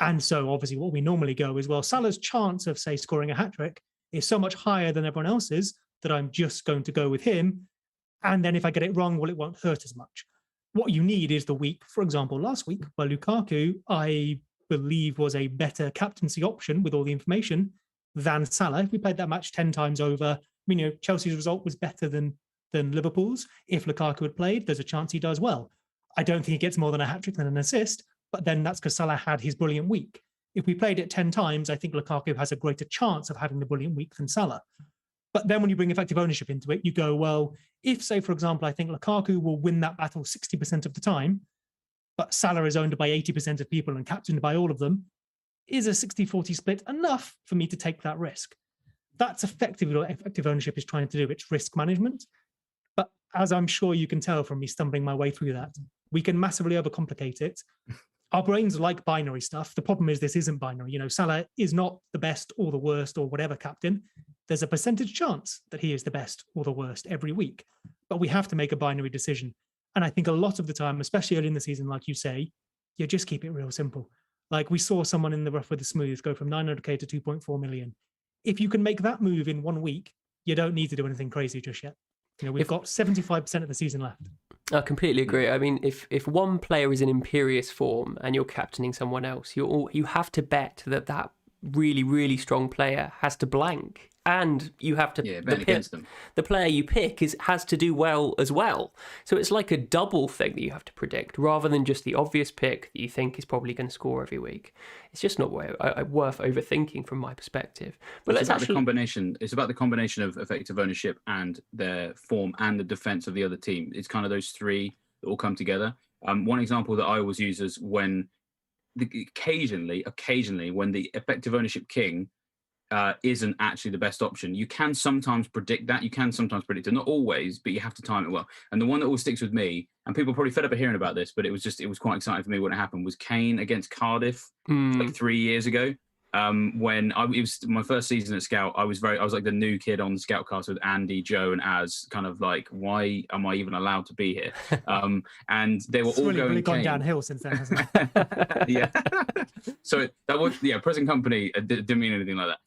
And so obviously what we normally go is, well, Salah's chance of, say, scoring a hat-trick is so much higher than everyone else's that I'm just going to go with him. And then if I get it wrong, well, it won't hurt as much. What you need is the week, for example, last week, where Lukaku, I believe, was a better captaincy option with all the information than Salah. If we played that match 10 times over, Chelsea's result was better than Liverpool's. If Lukaku had played, there's a chance he does well. I don't think he gets more than a hat-trick than an assist, but then that's because Salah had his brilliant week. If we played it 10 times, I think Lukaku has a greater chance of having the brilliant week than Salah. But then when you bring effective ownership into it, you go, well, if, say, for example, I think Lukaku will win that battle 60% of the time, but Salah is owned by 80% of people and captained by all of them, is a 60-40 split enough for me to take that risk? That's effectively what effective ownership is trying to do. It's risk management. But as I'm sure you can tell from me stumbling my way through that, we can massively overcomplicate it. Our brains like binary stuff. The problem is this isn't binary. Salah is not the best or the worst or whatever captain. There's a percentage chance that he is the best or the worst every week. But we have to make a binary decision. And I think a lot of the time, especially early in the season, like you say, you just keep it real simple. Like we saw someone in the rough with the smooth go from 900k to 2.4 million. If you can make that move in 1 week, you don't need to do anything crazy just yet. We've got 75% of the season left. I completely agree. I mean, if one player is in imperious form and you're captaining someone else, you have to bet that really, really strong player has to blank. And you have to bet against them. The player you pick has to do well as well. So it's like a double thing that you have to predict, rather than just the obvious pick that you think is probably going to score every week. It's just not worth overthinking from my perspective. But It's about the combination of effective ownership and their form and the defense of the other team. It's kind of those three that all come together. One example that I always use is when occasionally when the effective ownership king isn't actually the best option. You can sometimes predict that. You can sometimes predict it. Not always, but you have to time it well. And the one that always sticks with me, and people are probably fed up of hearing about this, but it was quite exciting for me when it happened, was Kane against Cardiff like 3 years ago. When it was my first season at Scout, I was like the new kid on the Scoutcast with Andy, Joe, and Az, kind of like, why am I even allowed to be here? And they were all really gone downhill since then, hasn't it? Yeah. So that was present company didn't mean anything like that.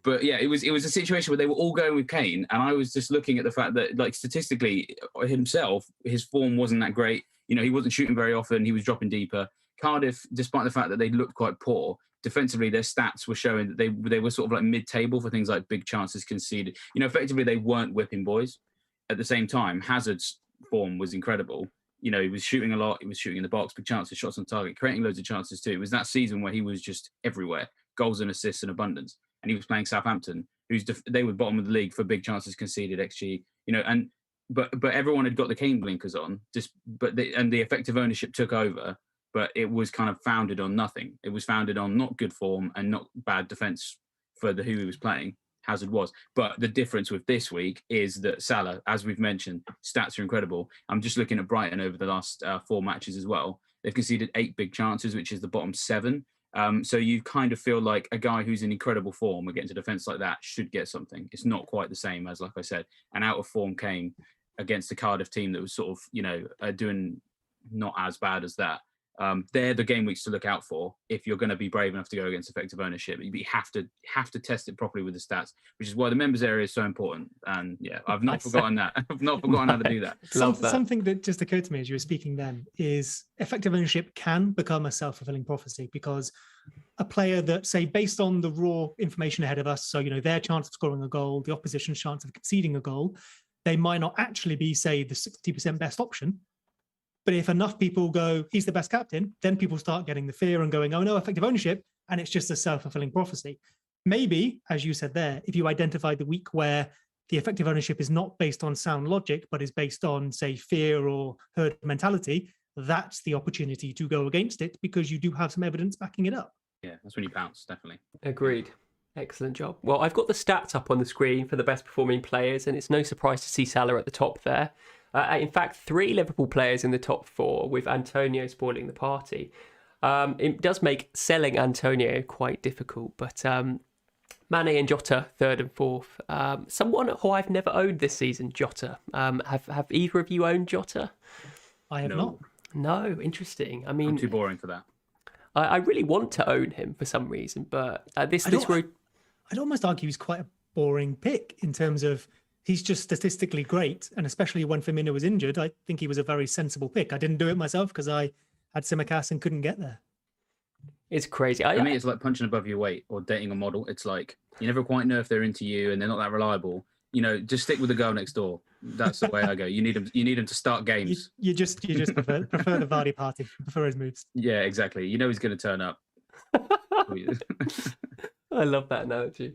But yeah, it was a situation where they were all going with Kane, and I was just looking at the fact that, like, statistically himself, his form wasn't that great. He wasn't shooting very often. He was dropping deeper. Cardiff, despite the fact that they looked quite poor defensively, their stats were showing that they were sort of like mid-table for things like big chances conceded. Effectively they weren't whipping boys. At the same time, Hazard's form was incredible. He was shooting a lot. He was shooting in the box, big chances, shots on target, creating loads of chances too. It was that season where he was just everywhere, goals and assists in abundance. And he was playing Southampton, they were bottom of the league for big chances conceded, XG. But everyone had got the Kane blinkers on. And the effective ownership took over. But it was kind of founded on nothing. It was founded on not good form and not bad defence for who he was playing. Hazard was. But the difference with this week is that Salah, as we've mentioned, stats are incredible. I'm just looking at Brighton over the last 4 matches as well. They've conceded 8 big chances, which is the bottom 7. So you kind of feel like a guy who's in incredible form against a defence like that should get something. It's not quite the same as, like I said, an out of form Kane against a Cardiff team that was sort of, doing not as bad as that. They're the game weeks to look out for if you're going to be brave enough to go against effective ownership. You have to test it properly with the stats, which is why the members area is so important. And yeah, I've not forgotten that. I've not forgotten how to do that. Something that just occurred to me as you were speaking then is effective ownership can become a self-fulfilling prophecy, because a player that, say, based on the raw information ahead of us, so their chance of scoring a goal, the opposition's chance of conceding a goal, they might not actually be, say, the 60% best option. But if enough people go, he's the best captain, then people start getting the fear and going, oh no, effective ownership, and it's just a self-fulfilling prophecy. Maybe, as you said there, if you identify the week where the effective ownership is not based on sound logic, but is based on, say, fear or herd mentality, that's the opportunity to go against it, because you do have some evidence backing it up. Yeah, that's when you bounce, definitely. Agreed. Excellent job. Well, I've got the stats up on the screen for the best performing players, and it's no surprise to see Salah at the top there. In fact, 3 Liverpool players in the top 4, with Antonio spoiling the party. It does make selling Antonio quite difficult, but Mane and Jota, 3rd and 4th. Someone who I've never owned this season, Jota. Have either of you owned Jota? I have not. No, interesting. I mean, I'm too boring for that. I really want to own him for some reason, but I'd almost argue he's quite a boring pick in terms of he's just statistically great, and especially when Firmino was injured, I think he was a very sensible pick. I didn't do it myself because I had Simicast and couldn't get there. It's crazy. For me, it's like punching above your weight or dating a model. It's like you never quite know if they're into you and they're not that reliable. Just stick with the girl next door. That's the way I go. You need him to start games. You just prefer the Vardy party, prefer his moves. Yeah, exactly. He's going to turn up. I love that analogy.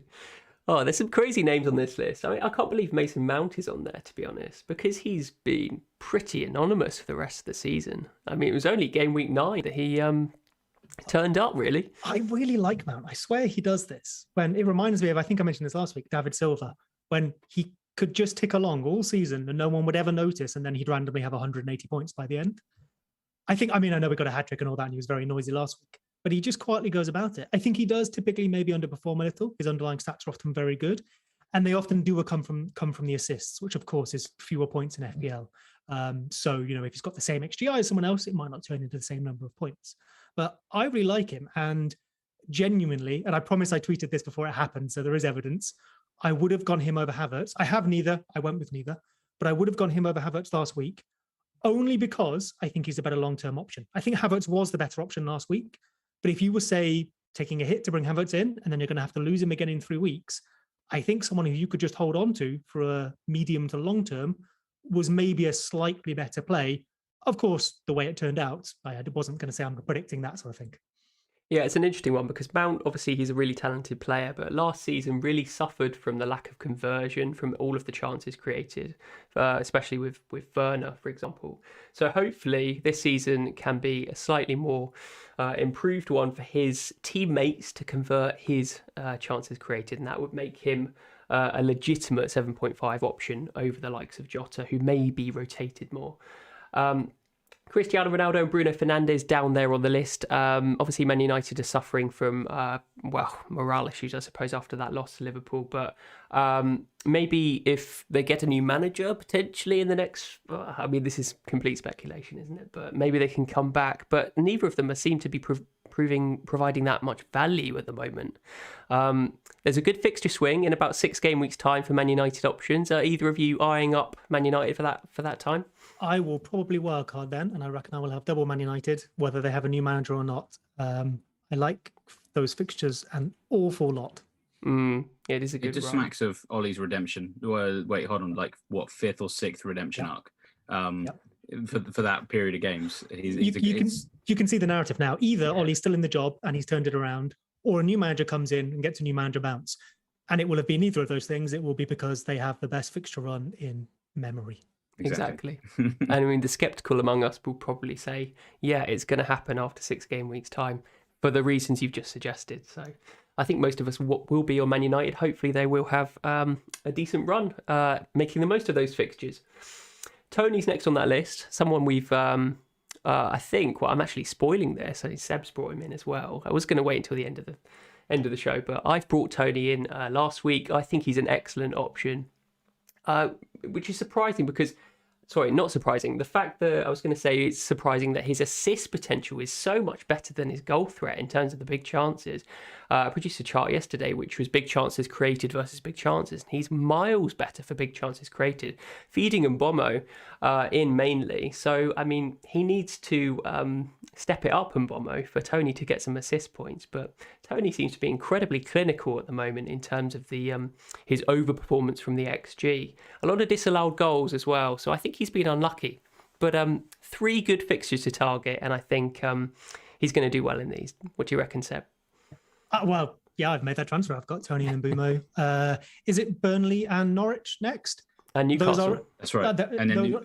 Oh, there's some crazy names on this list. I mean, I can't believe Mason Mount is on there, to be honest, because he's been pretty anonymous for the rest of the season. I mean, it was only game week 9 that he turned up, really. I really like Mount. I swear he does this. When it reminds me of, I think I mentioned this last week, David Silva, when he could just tick along all season and no one would ever notice, and then he'd randomly have 180 points by the end. I know we got a hat trick and all that, and he was very noisy last week, but he just quietly goes about it. I think he does typically maybe underperform a little. His underlying stats are often very good, and they often do come from the assists, which of course is fewer points in FPL. So if he's got the same XGI as someone else, it might not turn into the same number of points. But I really like him, and genuinely, and I promise I tweeted this before it happened, so there is evidence. I would have gone him over Havertz. I have neither. I went with neither, but I would have gone him over Havertz last week, only because I think he's a better long-term option. I think Havertz was the better option last week, but if you were, say, taking a hit to bring Havertz in, and then you're going to have to lose him again in 3 weeks, I think someone who you could just hold on to for a medium to long term was maybe a slightly better play. Of course, the way it turned out, I wasn't going to say I'm predicting that sort of thing. Yeah, it's an interesting one because Mount, obviously, he's a really talented player, but last season really suffered from the lack of conversion from all of the chances created, especially with Werner, for example. So hopefully this season can be a slightly more improved one for his teammates to convert his chances created, and that would make him a legitimate 7.5 option over the likes of Jota, who may be rotated more. Cristiano Ronaldo and Bruno Fernandes down there on the list. Obviously, Man United are suffering from, morale issues, I suppose, after that loss to Liverpool. But maybe if they get a new manager, potentially in the next... this is complete speculation, isn't it? But maybe they can come back. But neither of them seem to be providing that much value at the moment. There's a good fixture swing in about 6 game weeks' time for Man United options. Are either of you eyeing up Man United for that time? I will probably wildcard then, and I reckon I will have double Man United, whether they have a new manager or not. I like those fixtures an awful lot. It is a good. It just smacks of Ollie's redemption. Wait, hold on, like what, 5th or 6th redemption arc? For that period of games, you can see the narrative now. Either Ollie's still in the job and he's turned it around, or a new manager comes in and gets a new manager bounce, and it will have been either of those things. It will be because they have the best fixture run in memory. Exactly. And I mean, the skeptical among us will probably say, yeah, it's going to happen after 6 game weeks' time for the reasons you've just suggested. So I think most of us will be on Man United. Hopefully they will have a decent run, making the most of those fixtures. Tony's next on that list, someone we've, I'm actually spoiling this. So Seb's brought him in as well. I was going to wait until the end of the show, but I've brought Tony in last week. I think he's an excellent option. Which is surprising because, not surprising. The fact that I was going to say it's surprising that his assist potential is so much better than his goal threat in terms of the big chances. I produced a chart yesterday which was big chances created versus big chances, and he's miles better for big chances created, feeding Mbomo in mainly. So, I mean, he needs to step it up, Mbomo, for Tony to get some assist points. But Tony seems to be incredibly clinical at the moment in terms of the his overperformance from the XG. A lot of disallowed goals as well. So I think he's been unlucky. But 3 good fixtures to target, and I think he's going to do well in these. What do you reckon, Seb? I've made that transfer. I've got Tony and Mbumo. Is it Burnley and Norwich next? And Newcastle. That's right. And then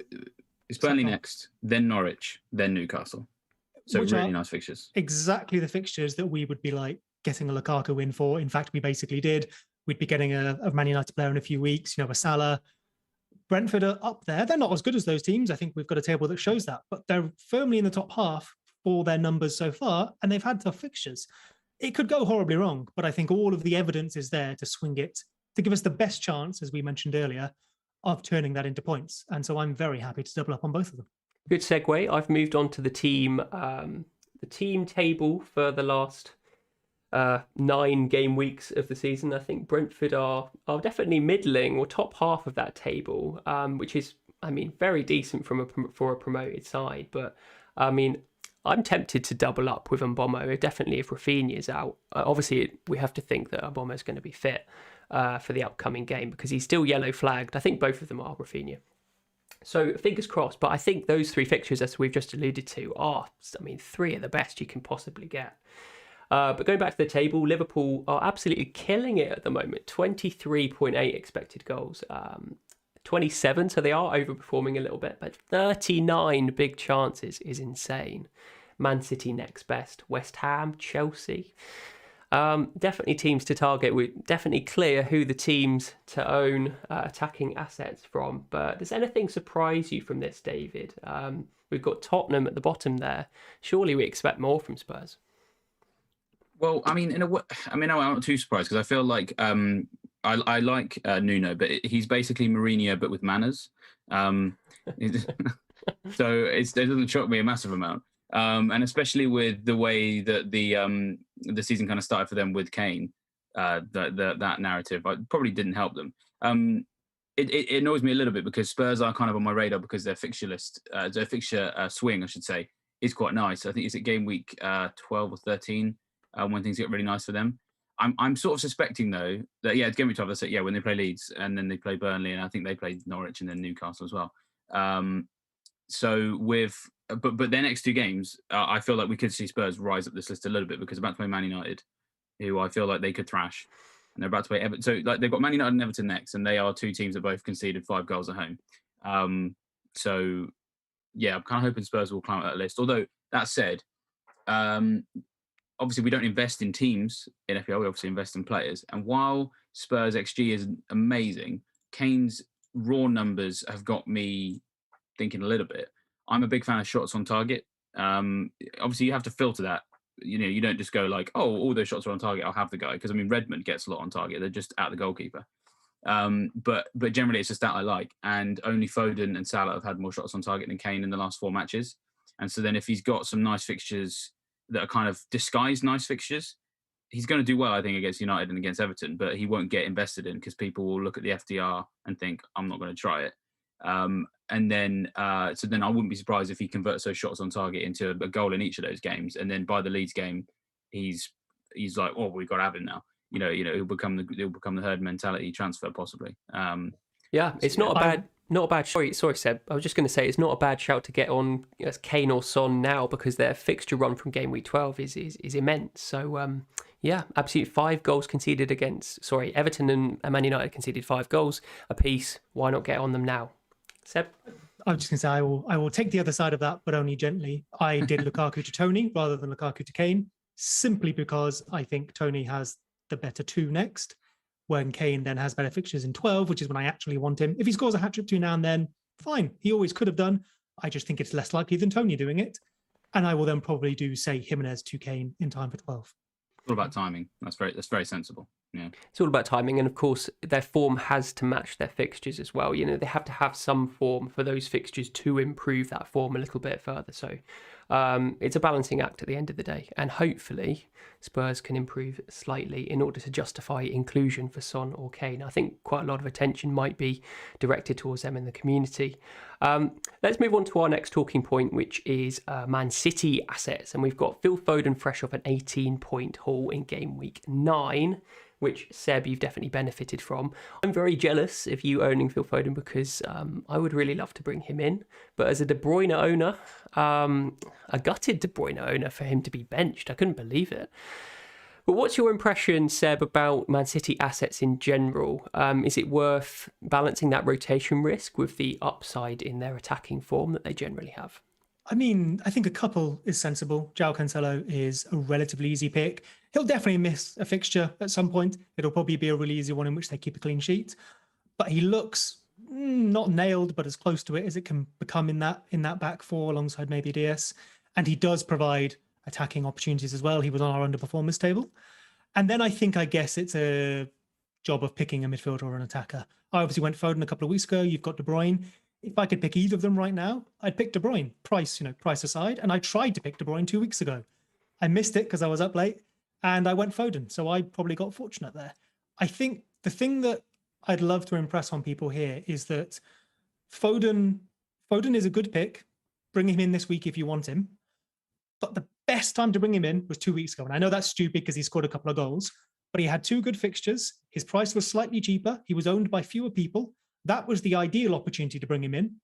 it's Burnley next, then Norwich, then Newcastle. So really nice fixtures. Exactly the fixtures that we would be like getting a Lukaku win for. In fact, we basically did. We'd be getting a Man United player in a few weeks, a Salah. Brentford are up there. They're not as good as those teams. I think we've got a table that shows that, but they're firmly in the top half for their numbers so far, and they've had tough fixtures. It could go horribly wrong, but I think all of the evidence is there to swing it, to give us the best chance, as we mentioned earlier, of turning that into points. And so I'm very happy to double up on both of them. Good segue. I've moved on to the team table for the last 9 game weeks of the season. I think Brentford are definitely middling or top half of that table, which is, very decent for a promoted side. But I'm tempted to double up with Mbomo, definitely if Rafinha's out. Obviously, we have to think that Mbomo's going to be fit for the upcoming game because he's still yellow flagged. I think both of them are, Rafinha. So fingers crossed, but I think those 3 fixtures, as we've just alluded to, are, 3 of the best you can possibly get. But going back to the table, Liverpool are absolutely killing it at the moment. 23.8 expected goals. 27, so they are overperforming a little bit, but 39 big chances is insane. Man City next best. West Ham, Chelsea. Definitely teams to target. We're definitely clear who the teams to own attacking assets from. But does anything surprise you from this, David? We've got Tottenham at the bottom there. Surely we expect more from Spurs. Well, I mean, I'm not too surprised because I feel like I like Nuno, but he's basically Mourinho but with manners. So it doesn't shock me a massive amount. And especially with the way that the season kind of started for them with Kane, that narrative probably didn't help them. It annoys me a little bit because Spurs are kind of on my radar because their fixture list, their fixture swing, I should say, is quite nice. I think it's at game week 12 or 13 when things get really nice for them. I'm sort of suspecting though that it's game week 12. That's it. When they play Leeds and then they play Burnley and I think they play Norwich and then Newcastle as well. So but their next two games, I feel like we could see Spurs rise up this list a little bit because they're about to play Man United, who I feel like they could thrash, and they're about to play Everton. So like they've got Man United and Everton next, and they are two teams that both conceded 5 goals at home. So yeah, I'm kind of hoping Spurs will climb up that list. Although that said, obviously we don't invest in teams in FPL. We obviously invest in players. And while Spurs XG is amazing, Kane's raw numbers have got me thinking a little bit. I'm a big fan of shots on target. Obviously, you have to filter that. You don't just go like, oh, all those shots are on target, I'll have the guy. Because, I mean, Redmond gets a lot on target. They're just at the goalkeeper. But generally, it's a stat I like. And only Foden and Salah have had more shots on target than Kane in the last 4 matches. And so then if he's got some nice fixtures that are kind of disguised nice fixtures, he's going to do well, I think, against United and against Everton. But he won't get invested in because people will look at the FDR and think, I'm not going to try it. And then I wouldn't be surprised if he converts those shots on target into a goal in each of those games. And then by the Leeds game, he's like, oh, we've got to have him now. He'll become the herd mentality transfer possibly. It's not a bad. Sorry, Seb. I was just going to say it's not a bad shout to get on Kane or Son now because their fixture run from game week 12 is immense. So absolutely 5 goals conceded against. Sorry, Everton and Man United conceded 5 goals apiece. Why not get on them now? Seb? I was just going to say I will take the other side of that, but only gently. I did Lukaku to Tony rather than Lukaku to Kane, simply because I think Tony has the better 2 next, when Kane then has better fixtures in 12, which is when I actually want him. If he scores a hat-trick between now and then, fine. He always could have done. I just think it's less likely than Tony doing it. And I will then probably do, say, Jimenez to Kane in time for 12. All about timing. That's very sensible. Yeah. It's all about timing, and of course their form has to match their fixtures as well. They have to have some form for those fixtures to improve that form a little bit further. So it's a balancing act at the end of the day, and hopefully Spurs can improve slightly in order to justify inclusion for Son or Kane. I think quite a lot of attention might be directed towards them in the community. Let's move on to our next talking point, which is Man City assets, and we've got Phil Foden fresh off an 18-point haul in game week 9, which, Seb, you've definitely benefited from. I'm very jealous of you owning Phil Foden because I would really love to bring him in. But as a De Bruyne owner, a gutted De Bruyne owner for him to be benched. I couldn't believe it. But what's your impression, Seb, about Man City assets in general? Is it worth balancing that rotation risk with the upside in their attacking form that they generally have? I mean, I think a couple is sensible. João Cancelo is a relatively easy pick. He'll definitely miss a fixture at some point. It'll probably be a really easy one in which they keep a clean sheet. But he looks not nailed, but as close to it as it can become in that back 4 alongside maybe DS. And he does provide attacking opportunities as well. He was on our underperformers table. And then I guess it's a job of picking a midfielder or an attacker. I obviously went Foden a couple of weeks ago. You've got De Bruyne. If I could pick either of them right now, I'd pick De Bruyne, price aside. And I tried to pick De Bruyne 2 weeks ago. I missed it because I was up late and I went Foden. So I probably got fortunate there. I think the thing that I'd love to impress on people here is that Foden is a good pick. Bring him in this week if you want him. But the best time to bring him in was 2 weeks ago. And I know that's stupid because he scored a couple of goals, but he had 2 good fixtures. His price was slightly cheaper. He was owned by fewer people. That was the ideal opportunity to bring him in.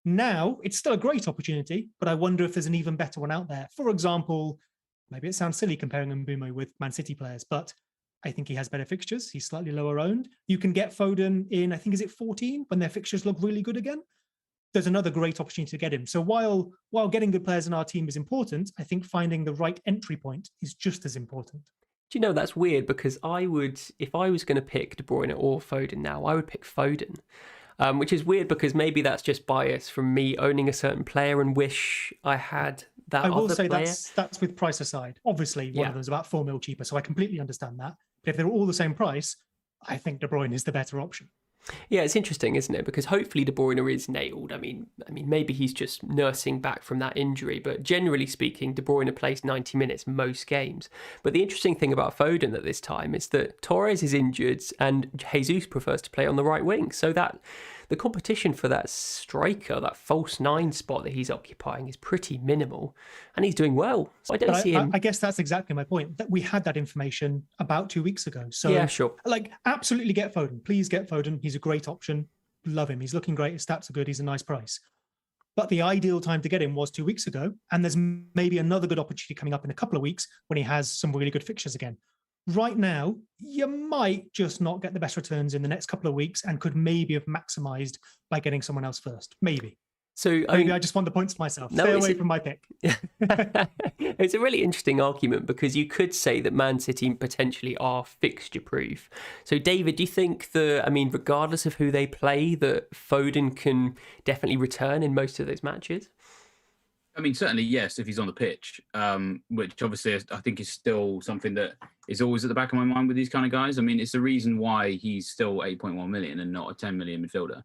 Now, it's still a great opportunity, but I wonder if there's an even better one out there. For example, maybe it sounds silly comparing Mbeumo with Man City players, but I think he has better fixtures. He's slightly lower owned. You can get Foden in, I think, is it 14 when their fixtures look really good again? There's another great opportunity to get him. So while getting good players in our team is important, I think finding the right entry point is just as important. Do you know, that's weird because if I was going to pick De Bruyne or Foden now, I would pick Foden. Which is weird because maybe that's just bias from me owning a certain player and wish I had that other player. I will say that's with price aside. Obviously, one of them is about 4 mil cheaper, so I completely understand that. But if they're all the same price, I think De Bruyne is the better option. Yeah, it's interesting, isn't it? Because hopefully De Bruyne is nailed. I mean, maybe he's just nursing back from that injury, but generally speaking, De Bruyne plays 90 minutes most games. But the interesting thing about Foden at this time is that Torres is injured and Jesus prefers to play on the right wing. So that the competition for that striker, that false 9 spot that he's occupying is pretty minimal, and he's doing well. So I don't see him. I guess that's exactly my point, that we had that information about 2 weeks ago. So yeah, sure. Like, absolutely get Foden. Please get Foden. He's a great option. Love him. He's looking great. His stats are good. He's a nice price. But the ideal time to get him was 2 weeks ago. And there's maybe another good opportunity coming up in a couple of weeks when he has some really good fixtures again. Right now, you might just not get the best returns in the next couple of weeks and could maybe have maximized by getting someone else first. Maybe. So maybe I just want the points to myself. Stay away from my pick. It's a really interesting argument because you could say that Man City potentially are fixture proof. So David, do you think regardless of who they play, that Foden can definitely return in most of those matches? I mean, certainly, yes, if he's on the pitch, which obviously I think is still something that is always at the back of my mind with these kind of guys. I mean, it's the reason why he's still 8.1 million and not a 10 million midfielder,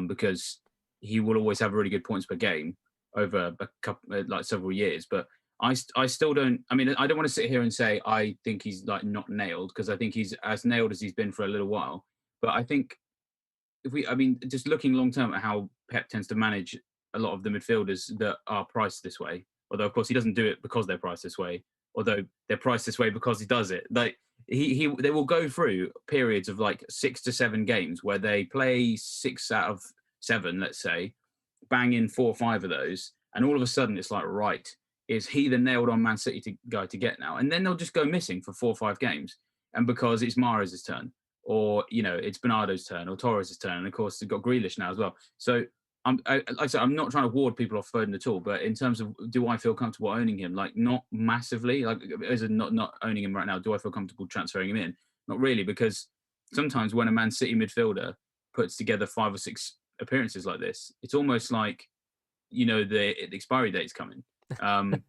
because he will always have really good points per game over a couple, several years. But I still don't. I mean, I don't want to sit here and say I think he's like not nailed, because I think he's as nailed as he's been for a little while. But I think just looking long term at how Pep tends to manage a lot of the midfielders that are priced this way, although of course he doesn't do it because they're priced this way, although they're priced this way because he does it. Like they will go through periods of like 6 to 7 games where they play 6 out of 7, let's say, bang in 4 or 5 of those, and all of a sudden it's like, right, is he the nailed on Man City guy to get now? And then they'll just go missing for 4 or 5 games, and because it's Mahrez's turn, or it's Bernardo's turn, or Torres' turn, and of course they've got Grealish now as well. So like I said, I'm not trying to ward people off Foden at all, but in terms of do I feel comfortable owning him? Like, not massively. Like, as in not owning him right now, do I feel comfortable transferring him in? Not really, because sometimes when a Man City midfielder puts together 5 or 6 appearances like this, it's almost like, the expiry date's coming. I've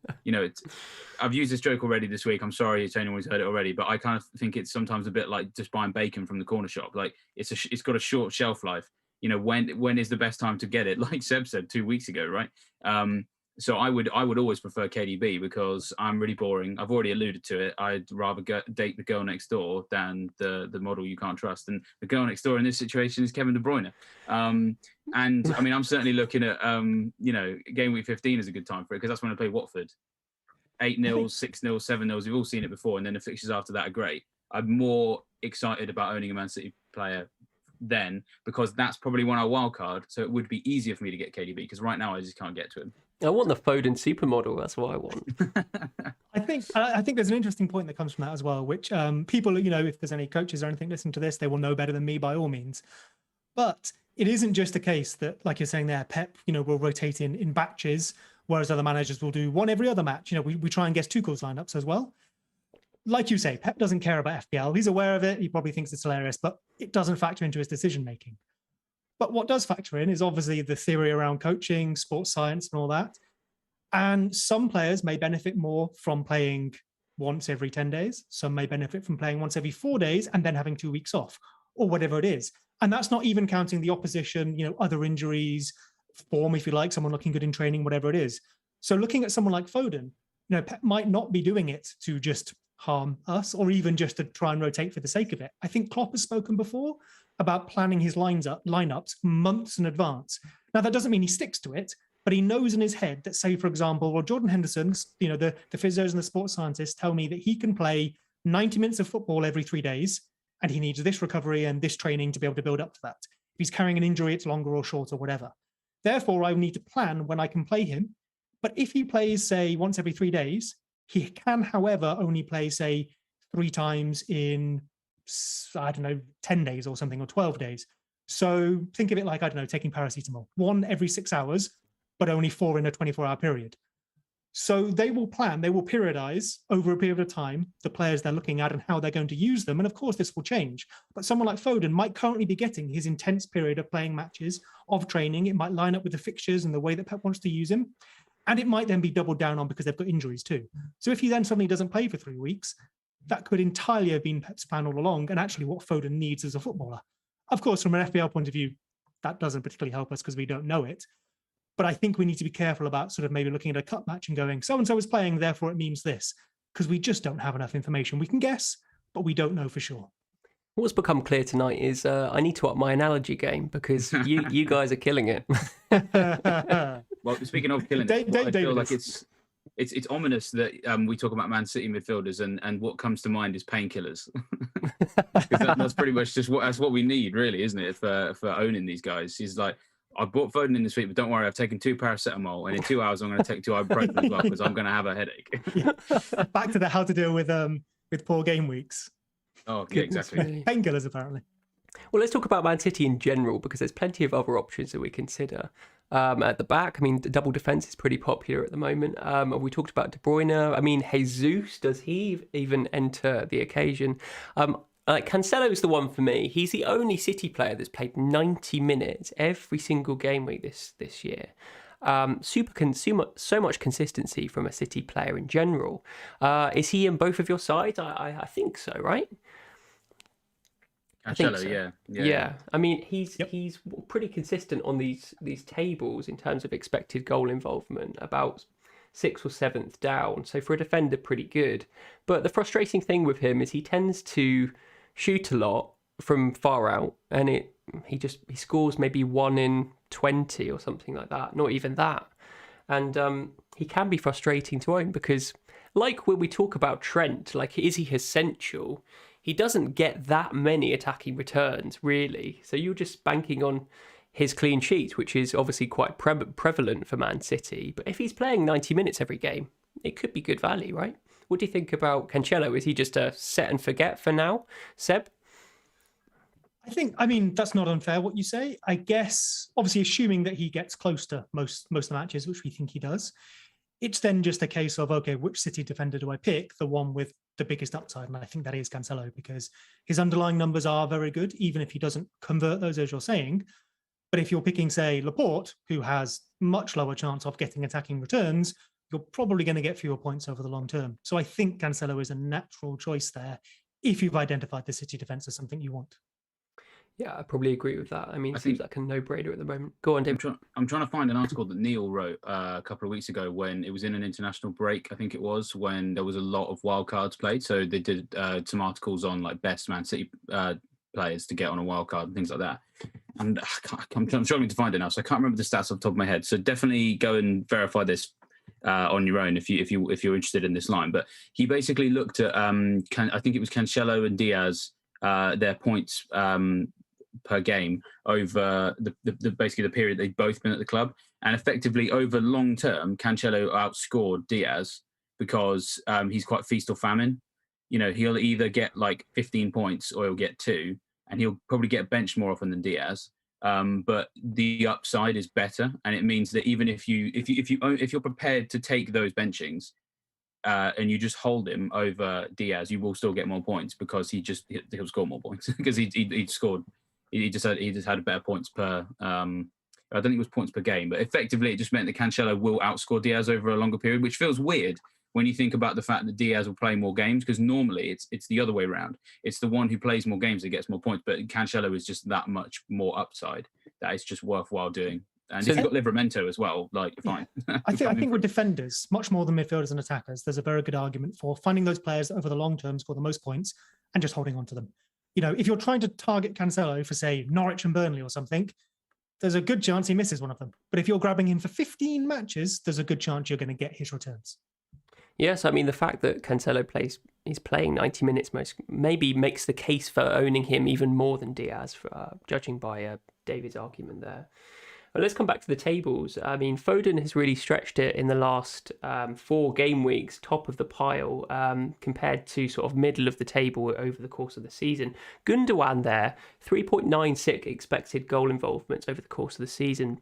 used this joke already this week. I'm sorry to anyone who's heard it already, but I kind of think it's sometimes a bit like just buying bacon from the corner shop. Like, it's got a short shelf life. When is the best time to get it? Like Seb said 2 weeks ago, right? So I would always prefer KDB because I'm really boring. I've already alluded to it. I'd rather date the girl next door than the model you can't trust. And the girl next door in this situation is Kevin De Bruyne. And I mean, I'm certainly looking at game week 15 is a good time for it, because that's when I play Watford. 8-0, 6-0, 7-0. We've all seen it before, and then the fixtures after that are great. I'm more excited about owning a Man City player then, because that's probably one our wild card, so it would be easier for me to get KDB, because right now I just can't get to him. I want the Foden supermodel. That's what I want. I think there's an interesting point that comes from that as well, which people, if there's any coaches or anything listening to this, they will know better than me by all means. But it isn't just a case that, like you're saying there, Pep, will rotate in batches, whereas other managers will do one every other match. We try and guess Tuchel's lineups as well. Like you say, Pep doesn't care about FPL. He's aware of it. He probably thinks it's hilarious, but it doesn't factor into his decision-making. But what does factor in is obviously the theory around coaching, sports science, and all that. And some players may benefit more from playing once every 10 days. Some may benefit from playing once every 4 days and then having 2 weeks off, or whatever it is. And that's not even counting the opposition, other injuries, form, if you like, someone looking good in training, whatever it is. So looking at someone like Foden, Pep might not be doing it to just harm us, or even just to try and rotate for the sake of it. I think Klopp has spoken before about planning his lineups months in advance. Now, that doesn't mean he sticks to it, but he knows in his head that, say, for example, Jordan Henderson's, the physios and the sports scientists tell me that he can play 90 minutes of football every 3 days, and he needs this recovery and this training to be able to build up to that. If he's carrying an injury, it's longer or shorter, whatever. Therefore, I need to plan when I can play him. But if he plays, say, once every 3 days, He can, however, only play, say, 3 times in, I don't know, 10 days or something, or 12 days. So think of it like, I don't know, taking paracetamol, 1 every 6 hours, but only 4 in a 24-hour period. So they will periodize over a period of time the players they're looking at and how they're going to use them. And of course, this will change. But someone like Foden might currently be getting his intense period of playing matches, of training. It might line up with the fixtures and the way that Pep wants to use him. And it might then be doubled down on because they've got injuries too. So if he then suddenly doesn't play for 3 weeks, that could entirely have been Pep's plan all along, and actually what Foden needs as a footballer. Of course, from an FPL point of view, that doesn't particularly help us because we don't know it. But I think we need to be careful about sort of maybe looking at a cup match and going, so-and-so is playing, therefore it means this, because we just don't have enough information. We can guess, but we don't know for sure. What's become clear tonight is I need to up my analogy game because you guys are killing it. Well, speaking of killing it, I feel like it's ominous that we talk about Man City midfielders and what comes to mind is painkillers. That's pretty much just that's what we need, really, isn't it? For owning these guys, he's like, I bought Foden in this week, but don't worry, I've taken 2 paracetamol, and in 2 hours I'm going to take 2 ibuprofen as well because I'm going to have a headache. Yeah. Back to how to deal with poor game weeks. Oh, yeah, exactly. Painkillers, apparently. Well, let's talk about Man City in general because there's plenty of other options that we consider. At the back, I mean, double defence is pretty popular at the moment. We talked about De Bruyne. I mean, Jesus, does he even enter the occasion? Cancelo's the one for me. He's the only City player that's played 90 minutes every single game week this year. So much consistency from a City player in general. Is he in both of your sides? I think so, right? Cancelo, yeah. I mean, he's pretty consistent on these tables in terms of expected goal involvement, about 6th or 7th down. So for a defender, pretty good. But the frustrating thing with him is he tends to shoot a lot from far out, and he scores maybe 1 in 20 or something like that. Not even that. And he can be frustrating to own because, like when we talk about Trent, like, is he essential? He doesn't get that many attacking returns, really. So you're just banking on his clean sheet, which is obviously quite prevalent for Man City. But if he's playing 90 minutes every game, it could be good value, right? What do you think about Cancelo? Is he just a set and forget for now, Seb? I mean, that's not unfair what you say. I guess, obviously, assuming that he gets close to most of the matches, which we think he does, it's then just a case of, okay, which City defender do I pick? The one with the biggest upside. And I think that is Cancelo because his underlying numbers are very good, even if he doesn't convert those, as you're saying. But if you're picking, say, Laporte, who has much lower chance of getting attacking returns, you're probably going to get fewer points over the long term. So I think Cancelo is a natural choice there if you've identified the City defence as something you want. Yeah, I probably agree with that. I mean, it seems like a no-brainer at the moment. Go on, David. I'm trying to find an article that Neil wrote a couple of weeks ago when it was in an international break, I think it was, when there was a lot of wild cards played. So they did some articles on like best Man City players to get on a wild card and things like that. And I'm struggling to find it now, so I can't remember the stats off the top of my head. So definitely go and verify this on your own if you're interested in this line. But he basically looked at I think it was Cancelo and Diaz, their points per game over basically the period they've both been at the club, and effectively over long term, Cancelo outscored Diaz because he's quite feast or famine. You know, he'll either get like 15 points or he'll get 2, and he'll probably get benched more often than Diaz. But the upside is better, and it means that even if you're prepared to take those benchings and you just hold him over Diaz, you will still get more points because he'll score more points because he scored. He just had better points per. I don't think it was points per game, but effectively it just meant that Cancelo will outscore Diaz over a longer period, which feels weird when you think about the fact that Diaz will play more games, because normally it's the other way around. It's the one who plays more games that gets more points, but Cancelo is just that much more upside that it's just worthwhile doing. And so if you've got Livramento as well, like, fine. I think with defenders, much more than midfielders and attackers, there's a very good argument for finding those players that over the long term score the most points and just holding on to them. You know, if you're trying to target Cancelo for, say, Norwich and Burnley or something, there's a good chance he misses one of them. But if you're grabbing him for 15 matches, there's a good chance you're going to get his returns. Yes, I mean, the fact that Cancelo he's playing 90 minutes maybe makes the case for owning him even more than Diaz, judging by David's argument there. Well, let's come back to the tables. I mean, Foden has really stretched it in the last 4 game weeks, top of the pile, compared to sort of middle of the table over the course of the season. Gundogan there, 3.96 expected goal involvements over the course of the season.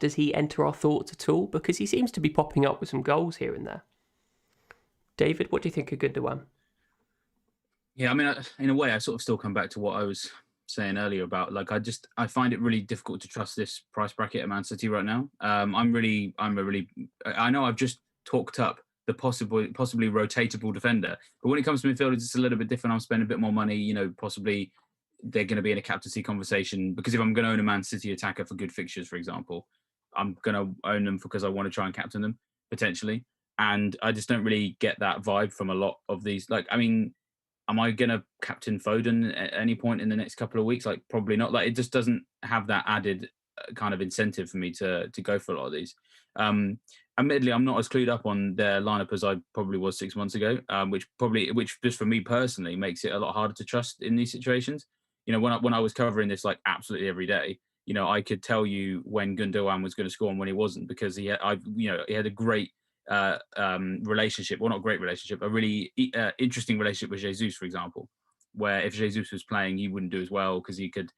Does he enter our thoughts at all? Because he seems to be popping up with some goals here and there. David, what do you think of Gundogan? Yeah, I mean, in a way, I sort of still come back to what I was saying earlier about, like, I find it really difficult to trust this price bracket at Man City right now. I know I've just talked up the possibly rotatable defender, but when it comes to midfielders, it's a little bit different. I'm spending a bit more money, you know, possibly they're going to be in a captaincy conversation, because if I'm going to own a Man City attacker for good fixtures, for example, I'm going to own them because I want to try and captain them potentially. And I just don't really get that vibe from a lot of these. Like, I mean, am I going to captain Foden at any point in the next couple of weeks? Like, probably not. Like, it just doesn't have that added kind of incentive for me to go for a lot of these. Admittedly, I'm not as clued up on their lineup as I probably was 6 months ago, which just for me personally makes it a lot harder to trust in these situations. You know, when I was covering this like absolutely every day, you know, I could tell you when Gundogan was going to score and when he wasn't, because he had a great relationship, well, not a great relationship, a really interesting relationship with Jesus, for example, where if Jesus was playing, he wouldn't do as well because he could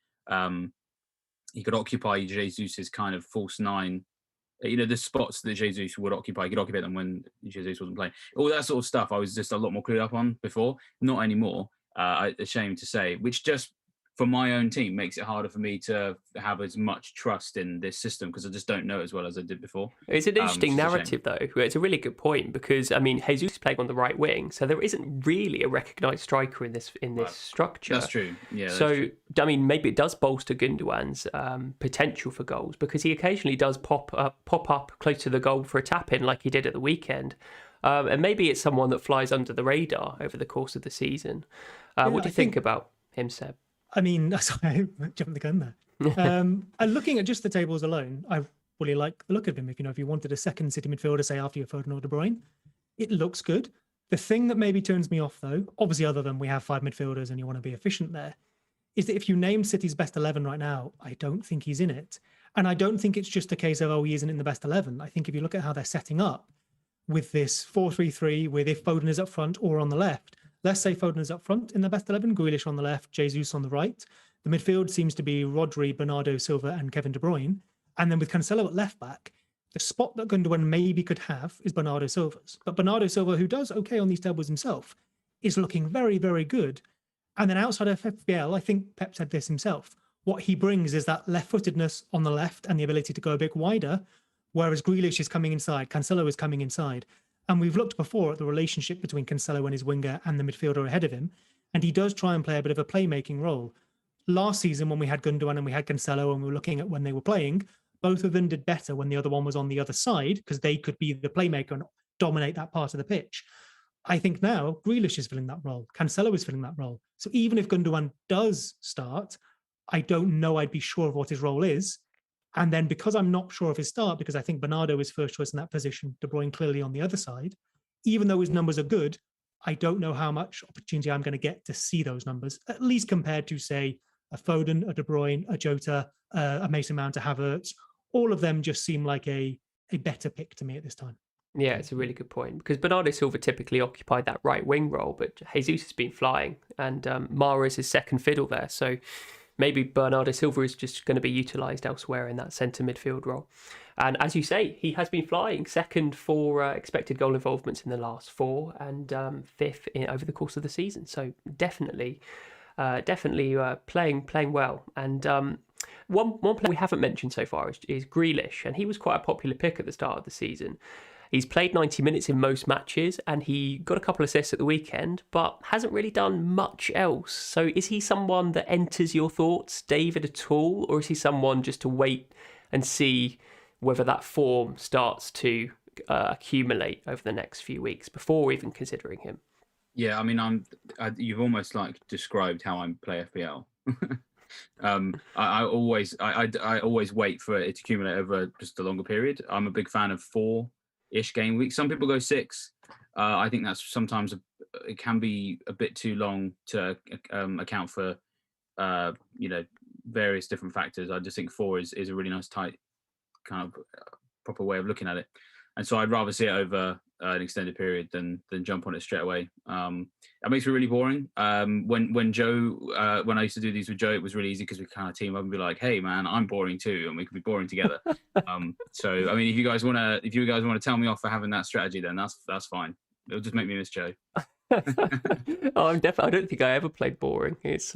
occupy Jesus's kind of false nine. You know, the spots that Jesus would occupy, he could occupy them when Jesus wasn't playing. All that sort of stuff I was just a lot more clued up on before. Not anymore, ashamed to say, which just for my own team makes it harder for me to have as much trust in this system, because I just don't know as well as I did before. It's an interesting narrative, though. It's a really good point, because I mean, Jesus is playing on the right wing, so there isn't really a recognised striker in this structure. That's true. Yeah. So true. I mean, maybe it does bolster Gundogan's potential for goals, because he occasionally does pop up close to the goal for a tap in, like he did at the weekend. And maybe it's someone that flies under the radar over the course of the season. What do you think about him, Seb? I mean, sorry, I jumped the gun there. And looking at just the tables alone, I really like the look of him. If you wanted a second City midfielder, say after your Foden or De Bruyne, it looks good. The thing that maybe turns me off, though, obviously other than we have 5 midfielders and you want to be efficient there, is that if you name City's best 11 right now, I don't think he's in it. And I don't think it's just a case of, he isn't in the best 11. I think if you look at how they're setting up with this 4-3-3, with if Foden is up front or on the left, let's say Foden is up front in the best 11, Grealish on the left, Jesus on the right. The midfield seems to be Rodri, Bernardo Silva, and Kevin De Bruyne. And then with Cancelo at left back, the spot that Gundogan maybe could have is Bernardo Silva's. But Bernardo Silva, who does okay on these tables himself, is looking very, very good. And then outside of FPL, I think Pep said this himself, what he brings is that left-footedness on the left and the ability to go a bit wider, whereas Grealish is coming inside, Cancelo is coming inside. And we've looked before at the relationship between Cancelo and his winger and the midfielder ahead of him. And he does try and play a bit of a playmaking role. Last season, when we had Gundogan and we had Cancelo and we were looking at when they were playing, both of them did better when the other one was on the other side, because they could be the playmaker and dominate that part of the pitch. I think now Grealish is filling that role. Cancelo is filling that role. So even if Gundogan does start, I don't know I'd be sure of what his role is. And then because I'm not sure of his start, because I think Bernardo is first choice in that position, De Bruyne clearly on the other side, even though his numbers are good, I don't know how much opportunity I'm going to get to see those numbers, at least compared to, say, a Foden, a De Bruyne, a Jota, a Mason Mount, a Havertz. All of them just seem like a better pick to me at this time. Yeah, it's a really good point, because Bernardo Silva typically occupied that right wing role, but Jesus has been flying, and Mara is his second fiddle there. So maybe Bernardo Silva is just going to be utilised elsewhere in that centre midfield role. And as you say, he has been flying, second for expected goal involvements in the last 4 and fifth over the course of the season. So definitely playing well. And one player we haven't mentioned so far is Grealish, and he was quite a popular pick at the start of the season. He's played 90 minutes in most matches, and he got a couple of assists at the weekend, but hasn't really done much else. So is he someone that enters your thoughts, David, at all? Or is he someone just to wait and see whether that form starts to accumulate over the next few weeks before even considering him? Yeah, I mean, you've almost like described how I play FPL. I always wait for it to accumulate over just a longer period. I'm a big fan of 4-ish game weeks. Some people go 6. I think that's sometimes it can be a bit too long to account for various different factors. I just think 4 is a really nice tight kind of proper way of looking at it. And so I'd rather see it over an extended period than jump on it straight away. That makes me really boring. When I used to do these with Joe, it was really easy because we kind of team up and be like, "Hey, man, I'm boring too," and we could be boring together. So I mean, if you guys want to tell me off for having that strategy, then that's fine. It'll just make me miss Joe. I don't think I ever played boring. It's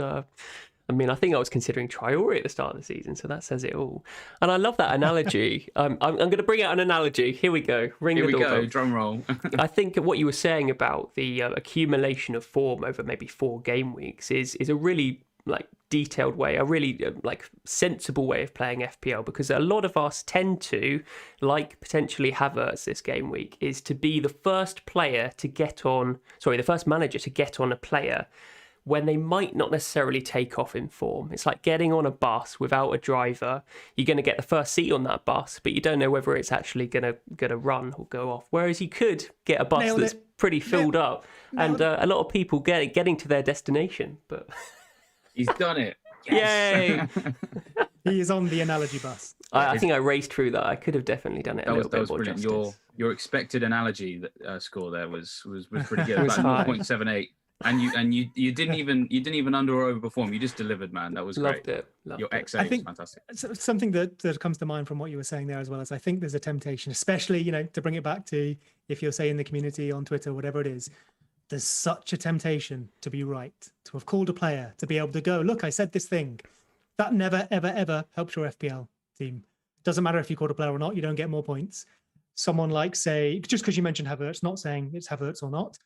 I mean, I think I was considering Traore at the start of the season, so that says it all. And I love that analogy. I'm going to bring out an analogy. Here we go. Here we go. Drum roll. I think what you were saying about the accumulation of form over maybe 4 game weeks is a really detailed way, a really sensible way of playing FPL, because a lot of us tend to, potentially Havertz this game week, is to be the first manager to get on a player when they might not necessarily take off in form. It's like getting on a bus without a driver. You're going to get the first seat on that bus, but you don't know whether it's actually going to run or go off. Whereas you could get a bus that's pretty filled up, and a lot of people getting to their destination. But he's done it. Yes. Yay! He is on the analogy bus. I think I raced through that. I could have definitely done it a little bit more brilliant. justice. Your expected analogy score there was pretty good. About 0.78. And you didn't even under or overperform. You just delivered, man. That was great. Your XA was fantastic. Something that comes to mind from what you were saying there as well is I think there's a temptation, especially to bring it back to if you're saying the community on Twitter, whatever it is. There's such a temptation to be right, to have called a player, to be able to go, look, I said this thing. That never, ever, ever helps your FPL team. Doesn't matter if you called a player or not, you don't get more points. Someone like, say, just because you mentioned Havertz, not saying it's Havertz or not,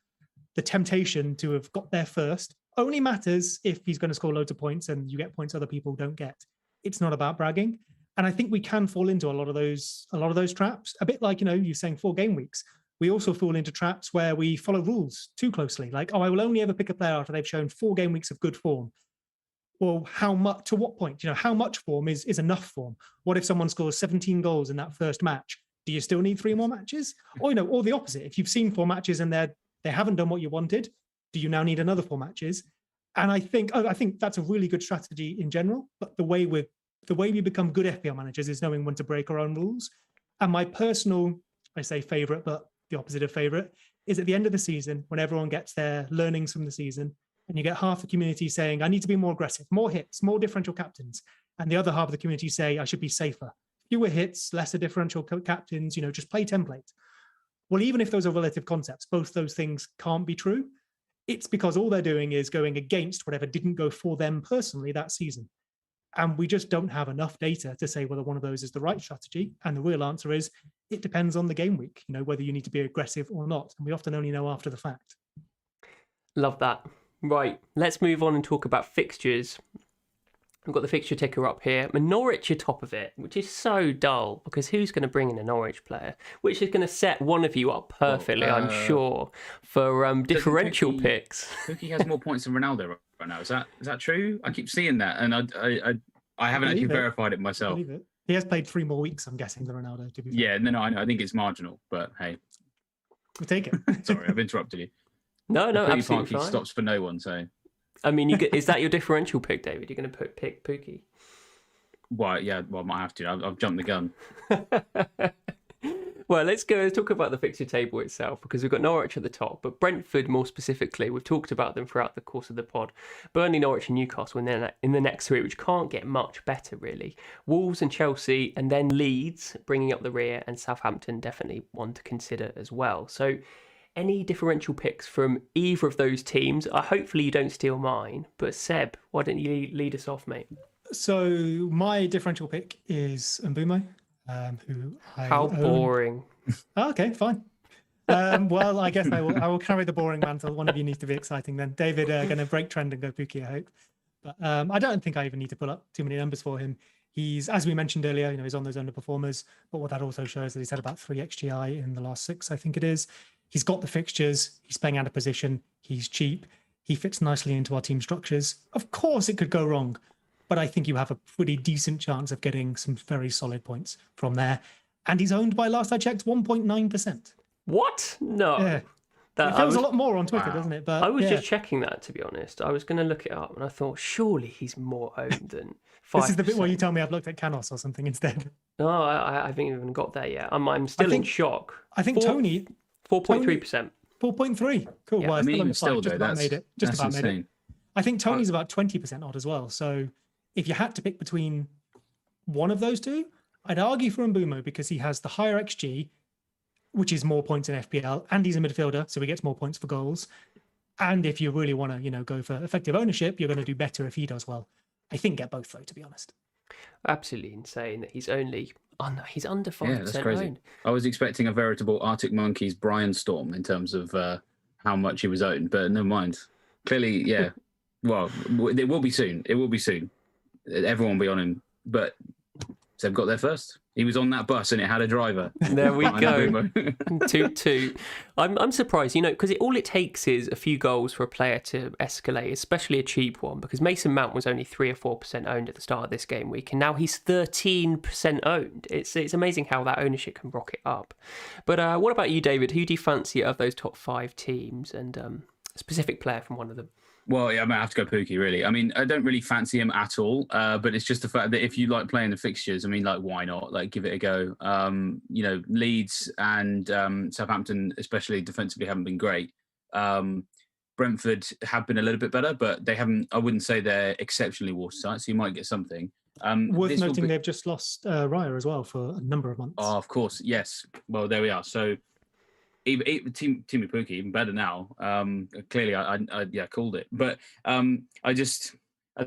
the temptation to have got there first only matters if he's going to score loads of points and you get points other people don't get. It's not about bragging. And I think we can fall into a lot of those traps. A bit like, you're saying 4 game weeks. We also fall into traps where we follow rules too closely. Like, I will only ever pick a player after they've shown 4 game weeks of good form. Well, to what point? How much form is enough form? What if someone scores 17 goals in that first match? Do you still need 3 more matches? Or, or the opposite. If you've seen 4 matches and they haven't done what you wanted, do you now need another 4 matches? And I think that's a really good strategy in general. But the way we become good FPL managers is knowing when to break our own rules. And my personal, I say favorite, but the opposite of favorite, is at the end of the season when everyone gets their learnings from the season, and you get half the community saying, I need to be more aggressive, more hits, more differential captains. And the other half of the community say, I should be safer. Fewer hits, lesser differential captains, just play template. Well, even if those are relative concepts, both those things can't be true. It's because all they're doing is going against whatever didn't go for them personally that season. And we just don't have enough data to say whether one of those is the right strategy. And the real answer is it depends on the game week, whether you need to be aggressive or not. And we often only know after the fact. Love that. Right, let's move on and talk about fixtures. I've got the fixture ticker up here. And Norwich are top of it, which is so dull because who's going to bring in a Norwich player? Which is going to set one of you up perfectly, I'm sure, for differential picks. Pookie has more points than Ronaldo right now. Is that true? I keep seeing that, and I haven't actually verified it myself. He has played 3 more weeks, I'm guessing, than Ronaldo. To be fair. Yeah, no, I know. I think it's marginal, but hey, we'll take it. Sorry, I've interrupted you. No, absolutely fine. Stops for no one, so. I mean, is that your differential pick, David? You're going to pick Pookie? Well, yeah, I might have to. I've jumped the gun. Well, let's talk about the fixture table itself, because we've got Norwich at the top, but Brentford more specifically, we've talked about them throughout the course of the pod. Burnley, Norwich and Newcastle in the next 3, which can't get much better, really. Wolves and Chelsea, and then Leeds bringing up the rear, and Southampton definitely one to consider as well. So any differential picks from either of those teams? Hopefully you don't steal mine, but Seb, why don't you lead us off, mate? So my differential pick is Mbumo, who I How own. Boring. Oh, okay, fine. Well, I guess I will carry the boring mantle. One of you needs to be exciting then. David, going to break trend and go Pookie, I hope. But I don't think I even need to pull up too many numbers for him. He's, as we mentioned earlier, he's on those underperformers. But what that also shows is that he's had about 3 XGI in the last 6, I think it is. He's got the fixtures. He's playing out of position. He's cheap. He fits nicely into our team structures. Of course, it could go wrong, but I think you have a pretty decent chance of getting some very solid points from there. And he's owned by, last I checked, 1.9%. What? No. Yeah. There was a lot more on Twitter, doesn't it? But I was yeah. just checking that, to be honest. I was going to look it up, and I thought, surely he's more owned than 5%. This is the bit where you tell me I've looked at Canos or something instead. No, I haven't even got there yet. I'm still in shock. I think Tony 4.3%. 4.3. Cool. Yeah, well, I mean, even still still, just though, about made it. Just that's about made insane. it. I think Tony's about 20% odd as well. So if you had to pick between one of those two, I'd argue for Mbumo because he has the higher XG, which is more points in FPL, and he's a midfielder, so he gets more points for goals. And if you really want to, go for effective ownership, you're going to do better if he does well. I think get both though, to be honest. Absolutely insane that he's under 5% Yeah, that's crazy. owned. I was expecting a veritable Arctic Monkeys Brian Storm in terms of how much he was owned, but never mind. Clearly, yeah. Well, it will be soon. It will be soon. Everyone will be on him, but they've got there first. He was on that bus and it had a driver. There we go. Toot. I'm surprised, because all it takes is a few goals for a player to escalate, especially a cheap one, because Mason Mount was only 3 or 4% owned at the start of this game week, and now he's 13% owned. It's amazing how that ownership can rocket up. But what about you, David? Who do you fancy of those top 5 teams, and a specific player from one of them? Well, yeah, I might have to go Pookie, really. I mean, I don't really fancy him at all, but it's just the fact that if you like playing the fixtures, I mean, why not? Give it a go. Leeds and Southampton, especially defensively, haven't been great. Brentford have been a little bit better, but they haven't. I wouldn't say they're exceptionally watertight, so you might get something. Worth noting they've just lost Raya as well for a number of months. Oh, of course, yes. Well, there we are. So even Team Pookie, even better now. Clearly, I called it. But I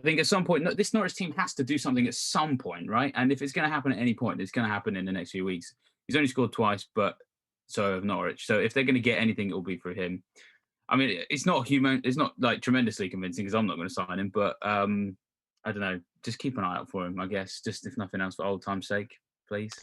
think at some point, this Norwich team has to do something at some point, right? And if it's going to happen at any point, it's going to happen in the next few weeks. He's only scored twice, but so have Norwich. So if they're going to get anything, it will be for him. I mean, it's not tremendously convincing because I'm not going to sign him, but I don't know. Just keep an eye out for him, I guess. Just if nothing else, for old time's sake, please.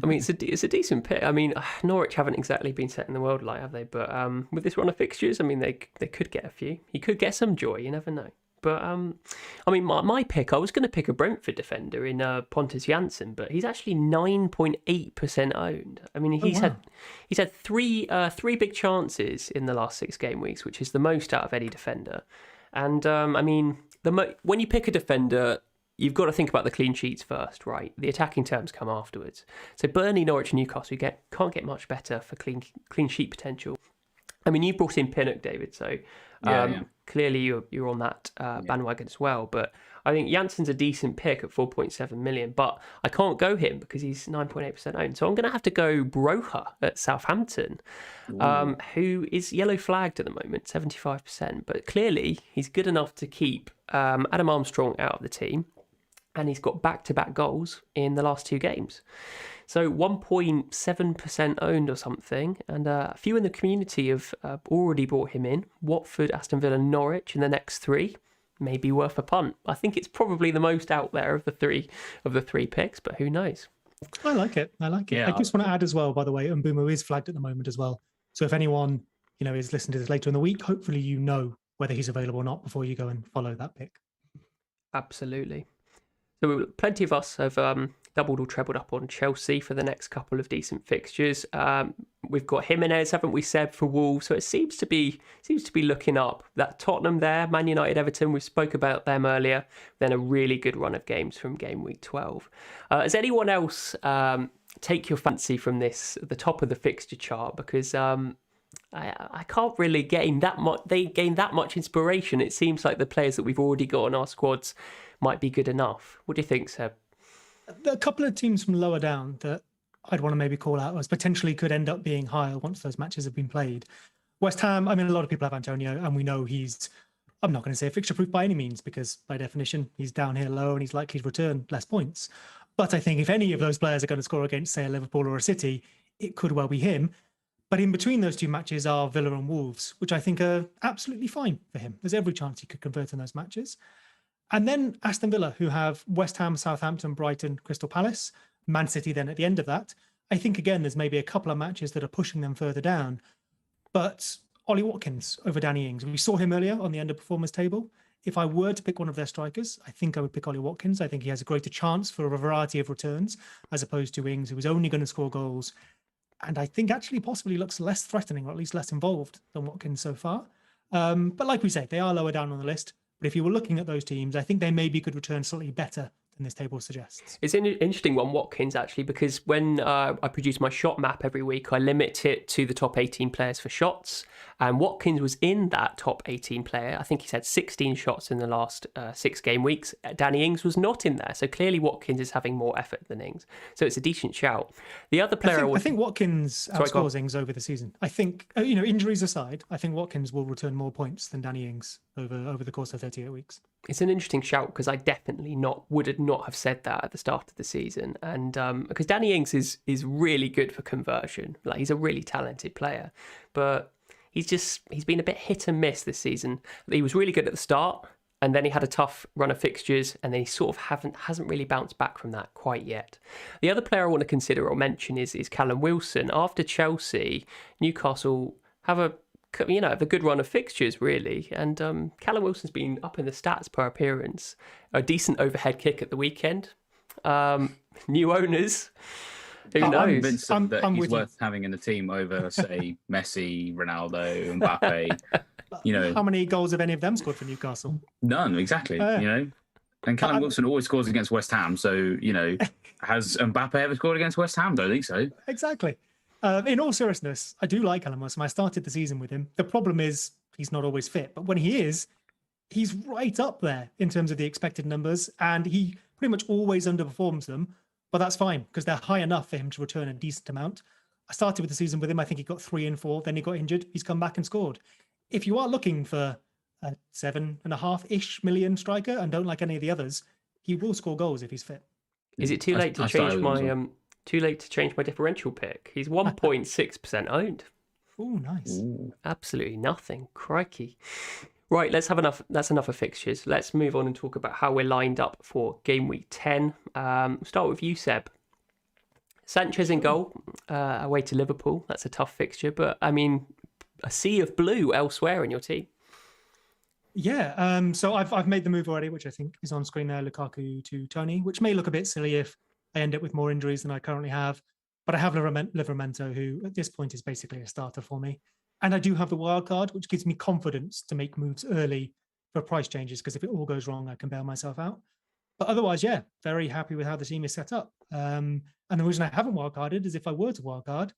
I mean, it's a decent pick. I mean, Norwich haven't exactly been setting the world alight, have they? But with this run of fixtures, I mean, they could get a few. He could get some joy. You never know. But I mean, my pick, I was going to pick a Brentford defender in Pontus Jansson, but he's actually 9.8% owned. I mean, he's had three big chances in the last 6 game weeks, which is the most out of any defender. And I mean, when you pick a defender, you've got to think about the clean sheets first, right? The attacking terms come afterwards. So Burnley, Norwich and Newcastle, can't get much better for clean sheet potential. I mean, you brought in Pinnock, David, so clearly you're on that bandwagon as well. But I think Jansson's a decent pick at 4.7 million, but I can't go him because he's 9.8% owned. So I'm going to have to go Broja at Southampton, who is yellow flagged at the moment, 75%. But clearly he's good enough to keep Adam Armstrong out of the team. And he's got back-to-back goals in the last 2 games. So 1.7% owned or something. And a few in the community have already brought him in. Watford, Aston Villa, Norwich in the next 3. Maybe worth a punt. I think it's probably the most out there of the three picks, but who knows? I like it. Yeah, I just want to add as well, by the way, Mbumo is flagged at the moment as well. So if anyone, is listening to this later in the week, hopefully you know whether he's available or not before you go and follow that pick. Absolutely. So plenty of us have doubled or trebled up on Chelsea for the next couple of decent fixtures. We've got Jimenez, haven't we, Seb, for Wolves? So it seems to be looking up. That Tottenham there, Man United, Everton, we spoke about them earlier. Then a really good run of games from Gameweek 12. Has anyone else take your fancy from the top of the fixture chart? Because I can't really gain that much. They gain that much inspiration. It seems like the players that we've already got on our squads might be good enough. What do you think, Seb? A couple of teams from lower down that I'd want to maybe call out as potentially could end up being higher once those matches have been played. West Ham, I mean, a lot of people have Antonio, and we know I'm not going to say fixture-proof by any means, because by definition, he's down here low and he's likely to return less points. But I think if any of those players are going to score against, say, a Liverpool or a City, it could well be him. But in between those 2 matches are Villa and Wolves, which I think are absolutely fine for him. There's every chance he could convert in those matches. And then Aston Villa, who have West Ham, Southampton, Brighton, Crystal Palace, Man City then at the end of that. I think, again, there's maybe a couple of matches that are pushing them further down. But Ollie Watkins over Danny Ings. We saw him earlier on the underperformers table. If I were to pick one of their strikers, I think I would pick Ollie Watkins. I think he has a greater chance for a variety of returns, as opposed to Ings, who is only going to score goals and I think actually possibly looks less threatening, or at least less involved than Watkins so far. But like we say, they are lower down on the list. But if you were looking at those teams, I think they maybe could return slightly better than this table suggests. It's an interesting one, Watkins, actually, because when I produce my shot map every week, I limit it to the top 18 players for shots. And Watkins was in that top 18 player. I think he's had 16 shots in the last 6 game weeks. Danny Ings was not in there. So clearly Watkins is having more effort than Ings. So it's a decent shout. The other player... I think Watkins outscores Ings over the season. I think, injuries aside, I think Watkins will return more points than Danny Ings over the course of 38 weeks. It's an interesting shout because I definitely would not have said that at the start of the season. And because Danny Ings is really good for conversion. Like, he's a really talented player. But he's been a bit hit and miss this season. He was really good at the start, and then he had a tough run of fixtures, and then he sort of hasn't really bounced back from that quite yet. The other player I want to consider or mention is Callum Wilson. After Chelsea, Newcastle have a good run of fixtures, really. And Callum Wilson's been up in the stats per appearance. A decent overhead kick at the weekend. New owners. Who knows? I'm convinced that he's worth having in the team over, say, Messi, Ronaldo, Mbappe. How many goals have any of them scored for Newcastle? None, exactly. And Callum Wilson always scores against West Ham. So, has Mbappe ever scored against West Ham? Don't think so. Exactly. In all seriousness, I do like Callum Wilson. I started the season with him. The problem is he's not always fit, but when he is, he's right up there in terms of the expected numbers, and he pretty much always underperforms them. But that's fine because they're high enough for him to return a decent amount. I started with the season with him. I think he got 3 and 4. Then he got injured. He's come back and scored. If you are looking for a 7.5-ish million striker and don't like any of the others, he will score goals if he's fit. Is it too late to change my differential pick? He's 1.6% owned. Oh, nice. Ooh, absolutely nothing. Crikey. Right, that's enough of fixtures. Let's move on and talk about how we're lined up for game week 10. We'll start with you, Seb. Sanchez in goal, away to Liverpool. That's a tough fixture, but I mean, a sea of blue elsewhere in your team. Yeah, so I've made the move already, which I think is on screen there, Lukaku to Tony, which may look a bit silly if I end up with more injuries than I currently have. But I have Livramento, who at this point is basically a starter for me. And I do have the wild card, which gives me confidence to make moves early for price changes, because if it all goes wrong, I can bail myself out. But otherwise, yeah, very happy with how the team is set up. And the reason I haven't wildcarded is if I were to wildcard,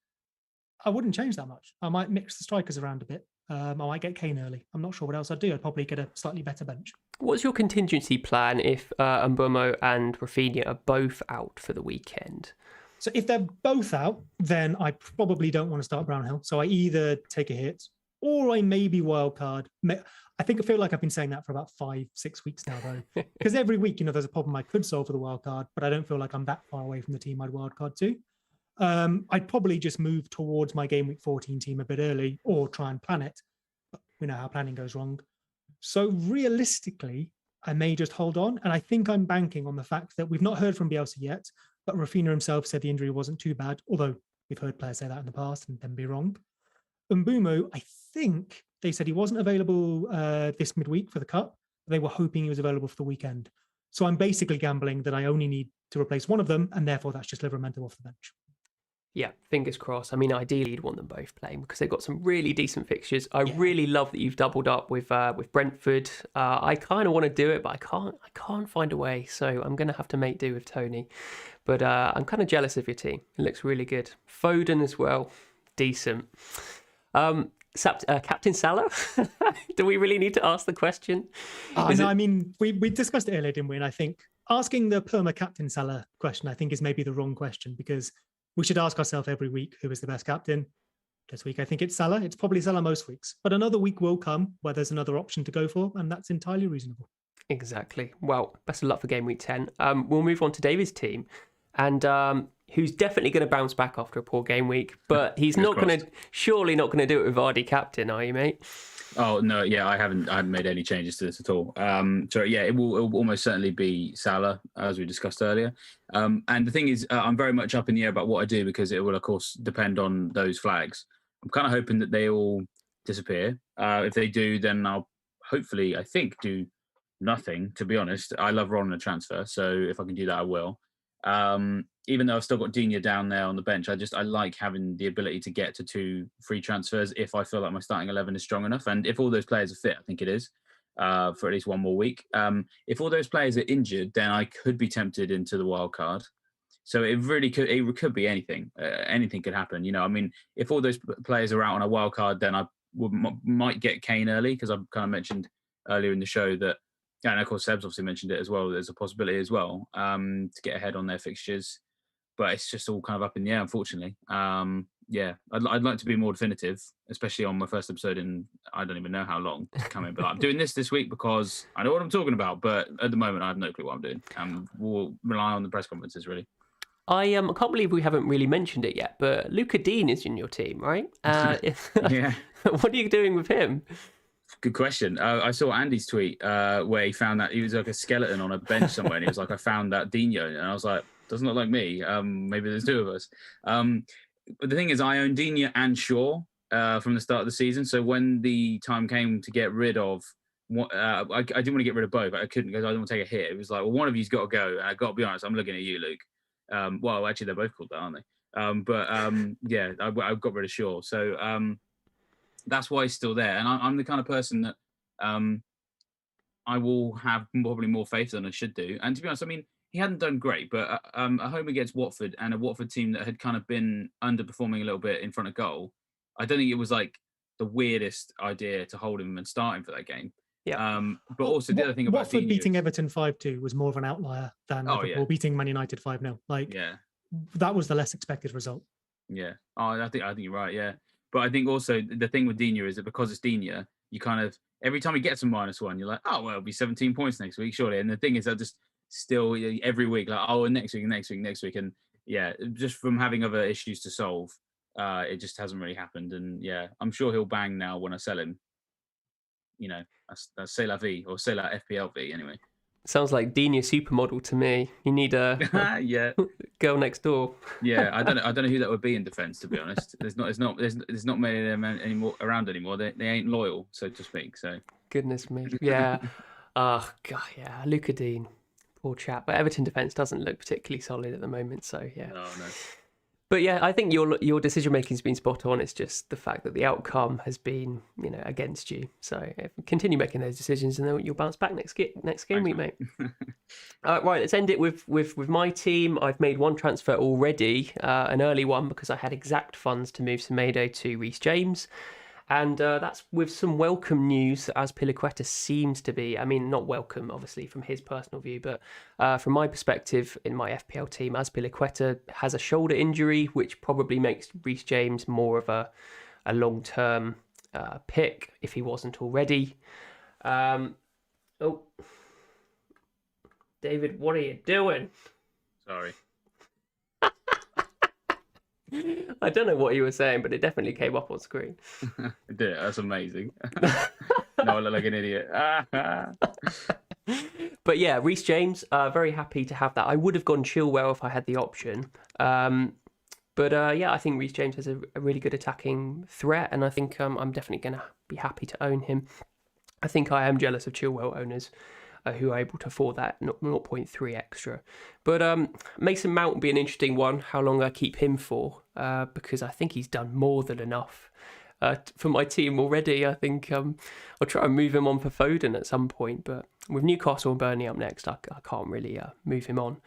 I wouldn't change that much. I might mix the strikers around a bit. I might get Kane early. I'm not sure what else I'd do. I'd probably get a slightly better bench. What's your contingency plan if Mbeumo and Rafinha are both out for the weekend? So if they're both out, then I probably don't want to start Brownhill. So I either take a hit or I maybe wildcard. I feel like I've been saying that for about 5-6 weeks now, though. Because every week, there's a problem I could solve for the wildcard, but I don't feel like I'm that far away from the team I'd wildcard to. I'd probably just move towards my Game Week 14 team a bit early or try and plan it. But we know how planning goes wrong. So realistically, I may just hold on. And I think I'm banking on the fact that we've not heard from Bielsa yet, but Rafinha himself said the injury wasn't too bad, although we've heard players say that in the past and then be wrong. Mbeumo, I think they said he wasn't available this midweek for the Cup. They were hoping he was available for the weekend. So I'm basically gambling that I only need to replace one of them, and therefore that's just Livramento off the bench. Yeah, fingers crossed. I mean, ideally you'd want them both playing because they've got some really decent fixtures. I really love that you've doubled up with Brentford. I kind of want to do it, but I can't find a way. So I'm going to have to make do with Tony. But I'm kind of jealous of your team. It looks really good. Foden as well, decent. Captain Salah? Do we really need to ask the question? I mean, we discussed it earlier, didn't we? And I think asking the perma Captain Salah question, I think, is maybe the wrong question because we should ask ourselves every week who is the best captain. This week, I think it's Salah. It's probably Salah most weeks. But another week will come where there's another option to go for, and that's entirely reasonable. Exactly. Well, best of luck for Game Week 10. We'll move on to David's team, and who's definitely going to bounce back after a poor game week, but he's surely not going to do it with Vardy captain, are you, mate? Oh no, yeah, I haven't made any changes to this at all. So yeah, it will almost certainly be Salah, as we discussed earlier. And the thing is, I'm very much up in the air about what I do because it will, of course, depend on those flags. I'm kind of hoping that they all disappear. If they do, then I'll hopefully, I think, do nothing. To be honest, I love rolling a transfer, so if I can do that, I will. Even though I've still got Digne down there on the bench, I like having the ability to get to 2 free transfers if I feel like my starting 11 is strong enough. And if all those players are fit, I think it is, for at least one more week. If all those players are injured, then I could be tempted into the wild card. So it could be anything. Anything could happen. I mean, if all those players are out on a wild card, then I might get Kane early, because I've kind of mentioned earlier in the show that, and of course Seb's obviously mentioned it as well, there's a possibility as well to get ahead on their fixtures. But it's just all kind of up in the air, unfortunately. I'd like to be more definitive, especially on my first episode in I don't even know how long to come in. But I'm doing this week because I know what I'm talking about. But at the moment, I have no clue what I'm doing. We'll rely on the press conferences, really. I can't believe we haven't really mentioned it yet, but Luca Dean is in your team, right? Yeah. What are you doing with him? Good question. I saw Andy's tweet where he found that he was like a skeleton on a bench somewhere, and he was like, "I found that Digne," and I was like, "Doesn't look like me. Maybe there's 2 of us." But the thing is, I own Digne and Shaw from the start of the season. So when the time came to get rid of, I didn't want to get rid of both. I couldn't, because I didn't want to take a hit. It was like, well, one of you's got to go. And I got to be honest, I'm looking at you, Luke. Well, actually, they're both called that, aren't they? I got rid of Shaw. So that's why he's still there. And I'm the kind of person that I will have probably more faith than I should do. And to be honest, I mean, he hadn't done great, but a home against Watford, and a Watford team that had kind of been underperforming a little bit in front of goal, I don't think it was like the weirdest idea to hold him and start him for that game. Yeah. But also the other thing about Watford beating Everton 5-2 was more of an outlier than Liverpool beating Man United 5-0. That was the less expected result. Yeah. I think you're right. Yeah. But I think also the thing with Digne is that because it's Digne, you kind of, every time he gets a -1, you're like, oh, well, it'll be 17 points next week, surely. And the thing is, I just still every week, like, oh, next week. And yeah, just from having other issues to solve, it just hasn't really happened. And yeah, I'm sure he'll bang now when I sell him. That's c'est la vie, or c'est la FPLV anyway. Sounds like Digne supermodel to me. You need a girl next door. Yeah, I don't know who that would be in defence, to be honest. There's not many of them anymore around anymore. They ain't loyal, so to speak. So goodness me, yeah. Oh god, yeah. Luca Dean, poor chap. But Everton defence doesn't look particularly solid at the moment. So yeah. No. But yeah, I think your decision making has been spot on. It's just the fact that the outcome has been, against you. So continue making those decisions, and then you'll bounce back next game week, mate. Right, let's end it with my team. I've made 1 transfer already, an early one, because I had exact funds to move Semedo to Reece James. And that's with some welcome news, as Azpilicueta seems to be. I mean, not welcome, obviously, from his personal view, but from my perspective, in my FPL team, Azpilicueta has a shoulder injury, which probably makes Reece James more of a long-term pick, if he wasn't already. David, what are you doing? Sorry. I don't know what you were saying, but it definitely came up on screen. It did. That's amazing. No, I look like an idiot. But yeah, Reece James, very happy to have that. I would have gone Chilwell if I had the option. But I think Reece James has a really good attacking threat, and I think I'm definitely going to be happy to own him. I think I am jealous of Chilwell owners who are able to afford that 0.3 extra. But Mason Mount will be an interesting one, how long I keep him for, because I think he's done more than enough for my team already. I think I'll try and move him on for Foden at some point, but with Newcastle and Burnley up next, I can't really move him on.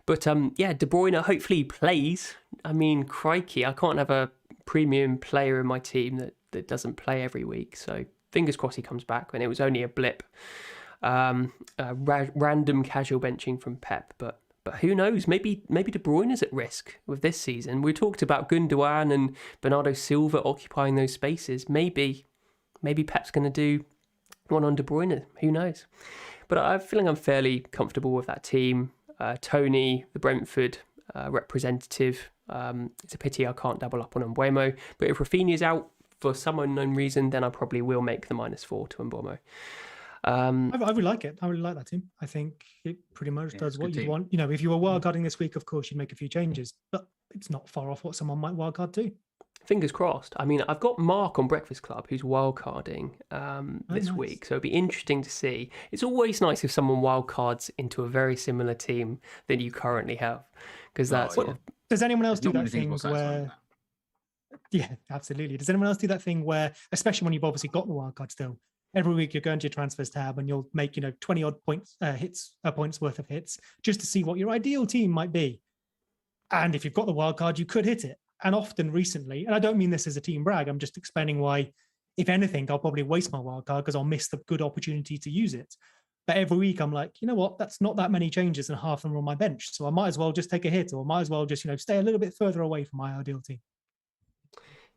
But De Bruyne hopefully plays. I mean, crikey, I can't have a premium player in my team that doesn't play every week, so fingers crossed he comes back, and it was only a blip. Random casual benching from Pep, but who knows? Maybe De Bruyne is at risk with this season. We talked about Gundogan and Bernardo Silva occupying those spaces. Maybe Pep's going to do one on De Bruyne. Who knows? But I'm feeling I'm fairly comfortable with that team. Tony, the Brentford representative. It's a pity I can't double up on Mbeumo. But if Rafinha's out for some unknown reason, then I probably will make the -4 to Mbeumo. I really like it. I really like that team. I think it pretty much does what you want. If you were wildcarding this week, of course, you'd make a few changes, but it's not far off what someone might wildcard too. Fingers crossed. I mean, I've got Mark on Breakfast Club who's wildcarding this nice. week, so it'd be interesting to see. It's always nice if someone wildcards into a very similar team than you currently have, because that's sort of... Does anyone else do Not that many things thing more satisfying than where? that. Yeah, absolutely. Does anyone else do that thing where, especially when you've obviously got the wildcard still, every week you're going to your transfers tab and you'll make 20 odd points points worth of hits just to see what your ideal team might be, and if you've got the wildcard, you could hit it. And often recently, and I don't mean this as a team brag, I'm just explaining why, if anything, I'll probably waste my wildcard because I'll miss the good opportunity to use it. But every week I'm like, you know what, that's not that many changes and half of them are on my bench. So I might as well just take a hit, or might as well just, stay a little bit further away from my ideal team.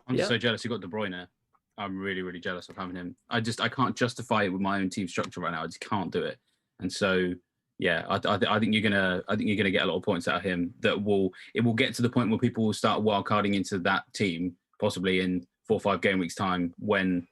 I'm just so jealous you got De Bruyne. I'm really, really jealous of having him. I can't justify it with my own team structure right now. I just can't do it. And so, yeah, I think you're gonna get a lot of points out of him. It will get to the point where people will start wildcarding into that team, possibly in 4 or 5 game weeks time, when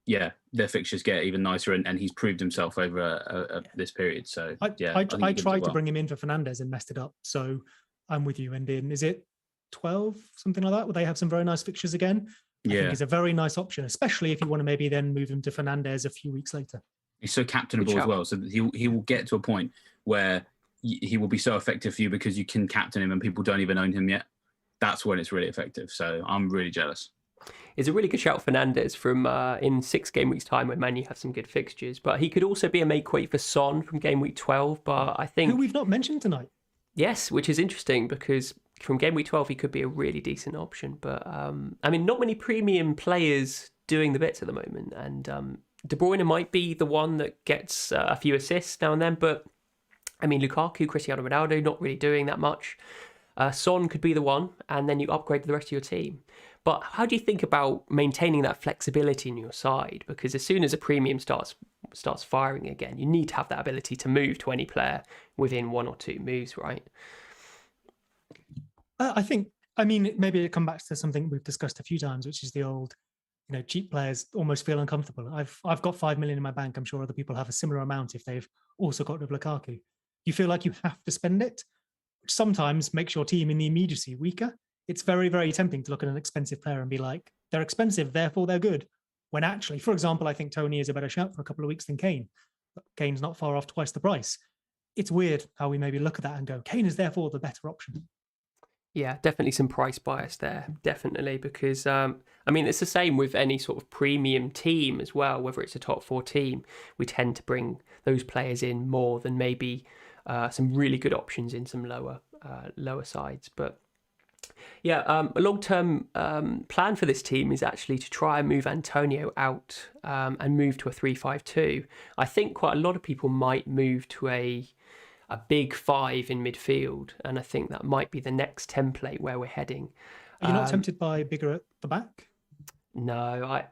their fixtures get even nicer, and he's proved himself over this period. So I tried to bring him in for Fernandes and messed it up. So I'm with you. And is it 12, something like that, where they have some very nice fixtures again? I think he's a very nice option, especially if you want to maybe then move him to Fernandes a few weeks later. He's so captainable as well, so he will get to a point where he will be so effective for you because you can captain him and people don't even own him yet. That's when it's really effective. So I'm really jealous. It's a really good shout, Fernandes, from in 6 game weeks time when Man U have some good fixtures. But he could also be a make weight for Son from game week 12. But I think who we've not mentioned tonight. Yes, which is interesting because from game week 12 he could be a really decent option. But I mean, not many premium players doing the bits at the moment, and De Bruyne might be the one that gets a few assists now and then. But I mean, Lukaku, Cristiano Ronaldo, not really doing that much. Son could be the one, and then you upgrade the rest of your team. But how do you think about maintaining that flexibility in your side? Because as soon as a premium starts firing again, you need to have that ability to move to any player within 1 or 2 moves, right? I mean, maybe it comes back to something we've discussed a few times, which is the old, cheap players almost feel uncomfortable. I've got 5 million in my bank. I'm sure other people have a similar amount if they've also got rid of Lukaku. You feel like you have to spend it, which sometimes makes your team in the immediacy weaker. It's very, very tempting to look at an expensive player and be like, they're expensive, therefore they're good. When actually, for example, I think Tony is a better shout for a couple of weeks than Kane. But Kane's not far off twice the price. It's weird how we maybe look at that and go, Kane is therefore the better option. Yeah, definitely some price bias there, definitely, because, I mean, it's the same with any sort of premium team as well, whether it's a top 4 team. We tend to bring those players in more than maybe some really good options in some lower sides. But yeah, a long-term plan for this team is actually to try and move Antonio out and move to a 3-5-2. I think quite a lot of people might move to a big 5 in midfield, and I think that might be the next template where we're heading. Are you not tempted by bigger at the back? No,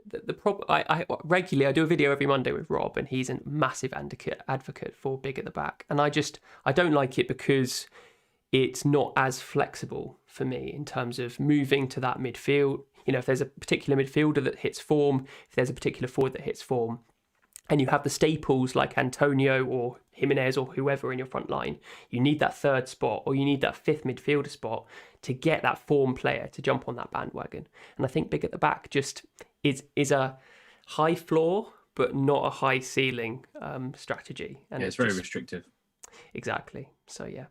the problem. I regularly do a video every Monday with Rob, and he's a massive advocate for big at the back, and I don't like it because it's not as flexible for me in terms of moving to that midfield. If there's a particular midfielder that hits form, if there's a particular forward that hits form, and you have the staples like Antonio or Jimenez or whoever in your front line, you need that 3rd spot or you need that 5th midfielder spot to get that form player to jump on that bandwagon. And I think big at the back just is a high floor but not a high ceiling strategy. And it's very restrictive. Exactly. So yeah,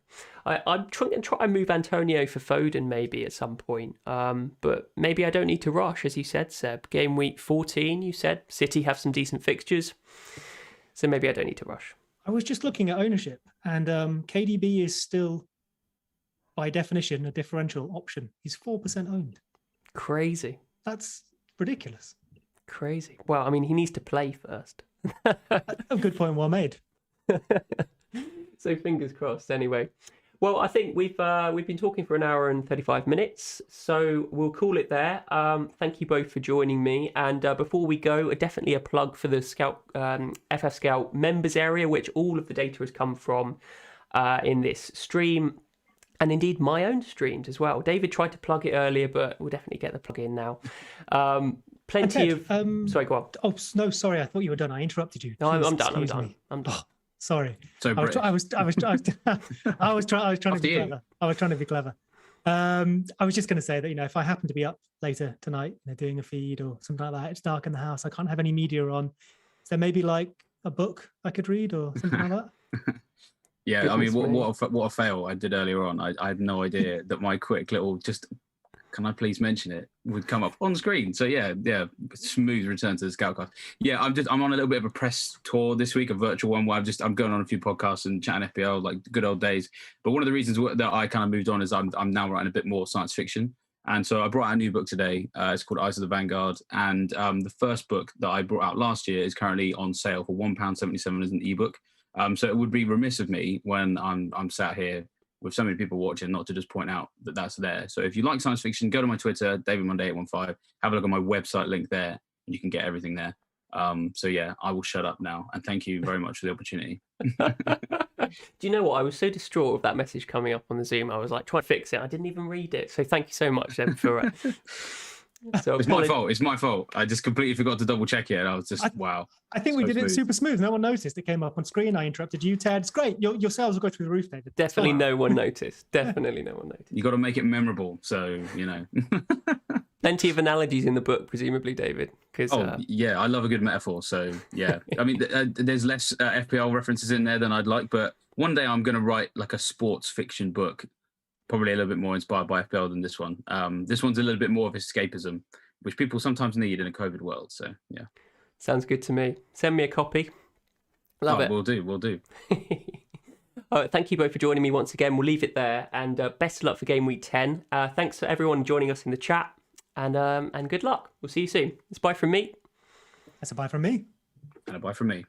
I'm trying to try and move Antonio for Foden maybe at some point. But maybe I don't need to rush, as you said, Seb. Game week 14, you said City have some decent fixtures, so maybe I don't need to rush. I was just looking at ownership, and KDB is still, by definition, a differential option. He's 4% owned. Crazy. That's ridiculous. Crazy. Well, I mean, he needs to play first. A good point, well made. So fingers crossed. Anyway, well, I think we've been talking for 1 hour and 35 minutes, so we'll call it there. Thank you both for joining me. And before we go, definitely a plug for the Scout FF Scout members area, which all of the data has come from in this stream, and indeed my own streams as well. David tried to plug it earlier, but we'll definitely get the plug in now. Plenty of. Sorry, go on. Oh no, sorry. I thought you were done. I interrupted you. No, I'm done. I'm done. Sorry. So I was trying to be clever. I was trying to be clever. I was just going to say that, if I happen to be up later tonight, doing a feed or something like that, it's dark in the house, I can't have any media on. Is there maybe like a book I could read or something like that? Yeah, Goodness I mean, me. what a fail I did earlier on. I had no idea that my quick little can I please mention it, would come up on screen. So yeah, smooth return to the Scoutcast. Yeah, I'm on a little bit of a press tour this week, a virtual one where I'm going on a few podcasts and chatting FPL like good old days. But one of the reasons that I kind of moved on is I'm now writing a bit more science fiction. And so I brought out a new book today. It's called Eyes of the Vanguard. And the first book that I brought out last year is currently on sale for £1.77 as an ebook. So it would be remiss of me when I'm sat here with so many people watching not to just point out that that's there. So if you like science fiction, go to my Twitter, David Munday 815, have a look at my website link there, and you can get everything there. So yeah, I will shut up now, and thank you very much for the opportunity. Do you know what? I was so distraught with that message coming up on the Zoom. I was like trying to fix it. I didn't even read it. So thank you so much, Deb, for So it's my fault. It's my fault. I just completely forgot to double check it. And I was just, wow. I think we did it super smooth. No one noticed. It came up on screen. I interrupted you, Ted. It's great. Your sales will go through the roof, David. Definitely no one noticed. Definitely no one noticed. You got to make it memorable. So, Plenty of analogies in the book, presumably, David. Yeah, I love a good metaphor. So, yeah. I mean, there's less FPL references in there than I'd like. But one day I'm going to write like a sports fiction book, probably a little bit more inspired by FPL than this one. This one's a little bit more of escapism, which people sometimes need in a COVID world. So, yeah. Sounds good to me. Send me a copy. Love it. We'll do. All right, thank you both for joining me once again. We'll leave it there. And best of luck for Game Week 10. Thanks for everyone joining us in the chat. And good luck. We'll see you soon. It's bye from me. That's a bye from me. And a bye from me.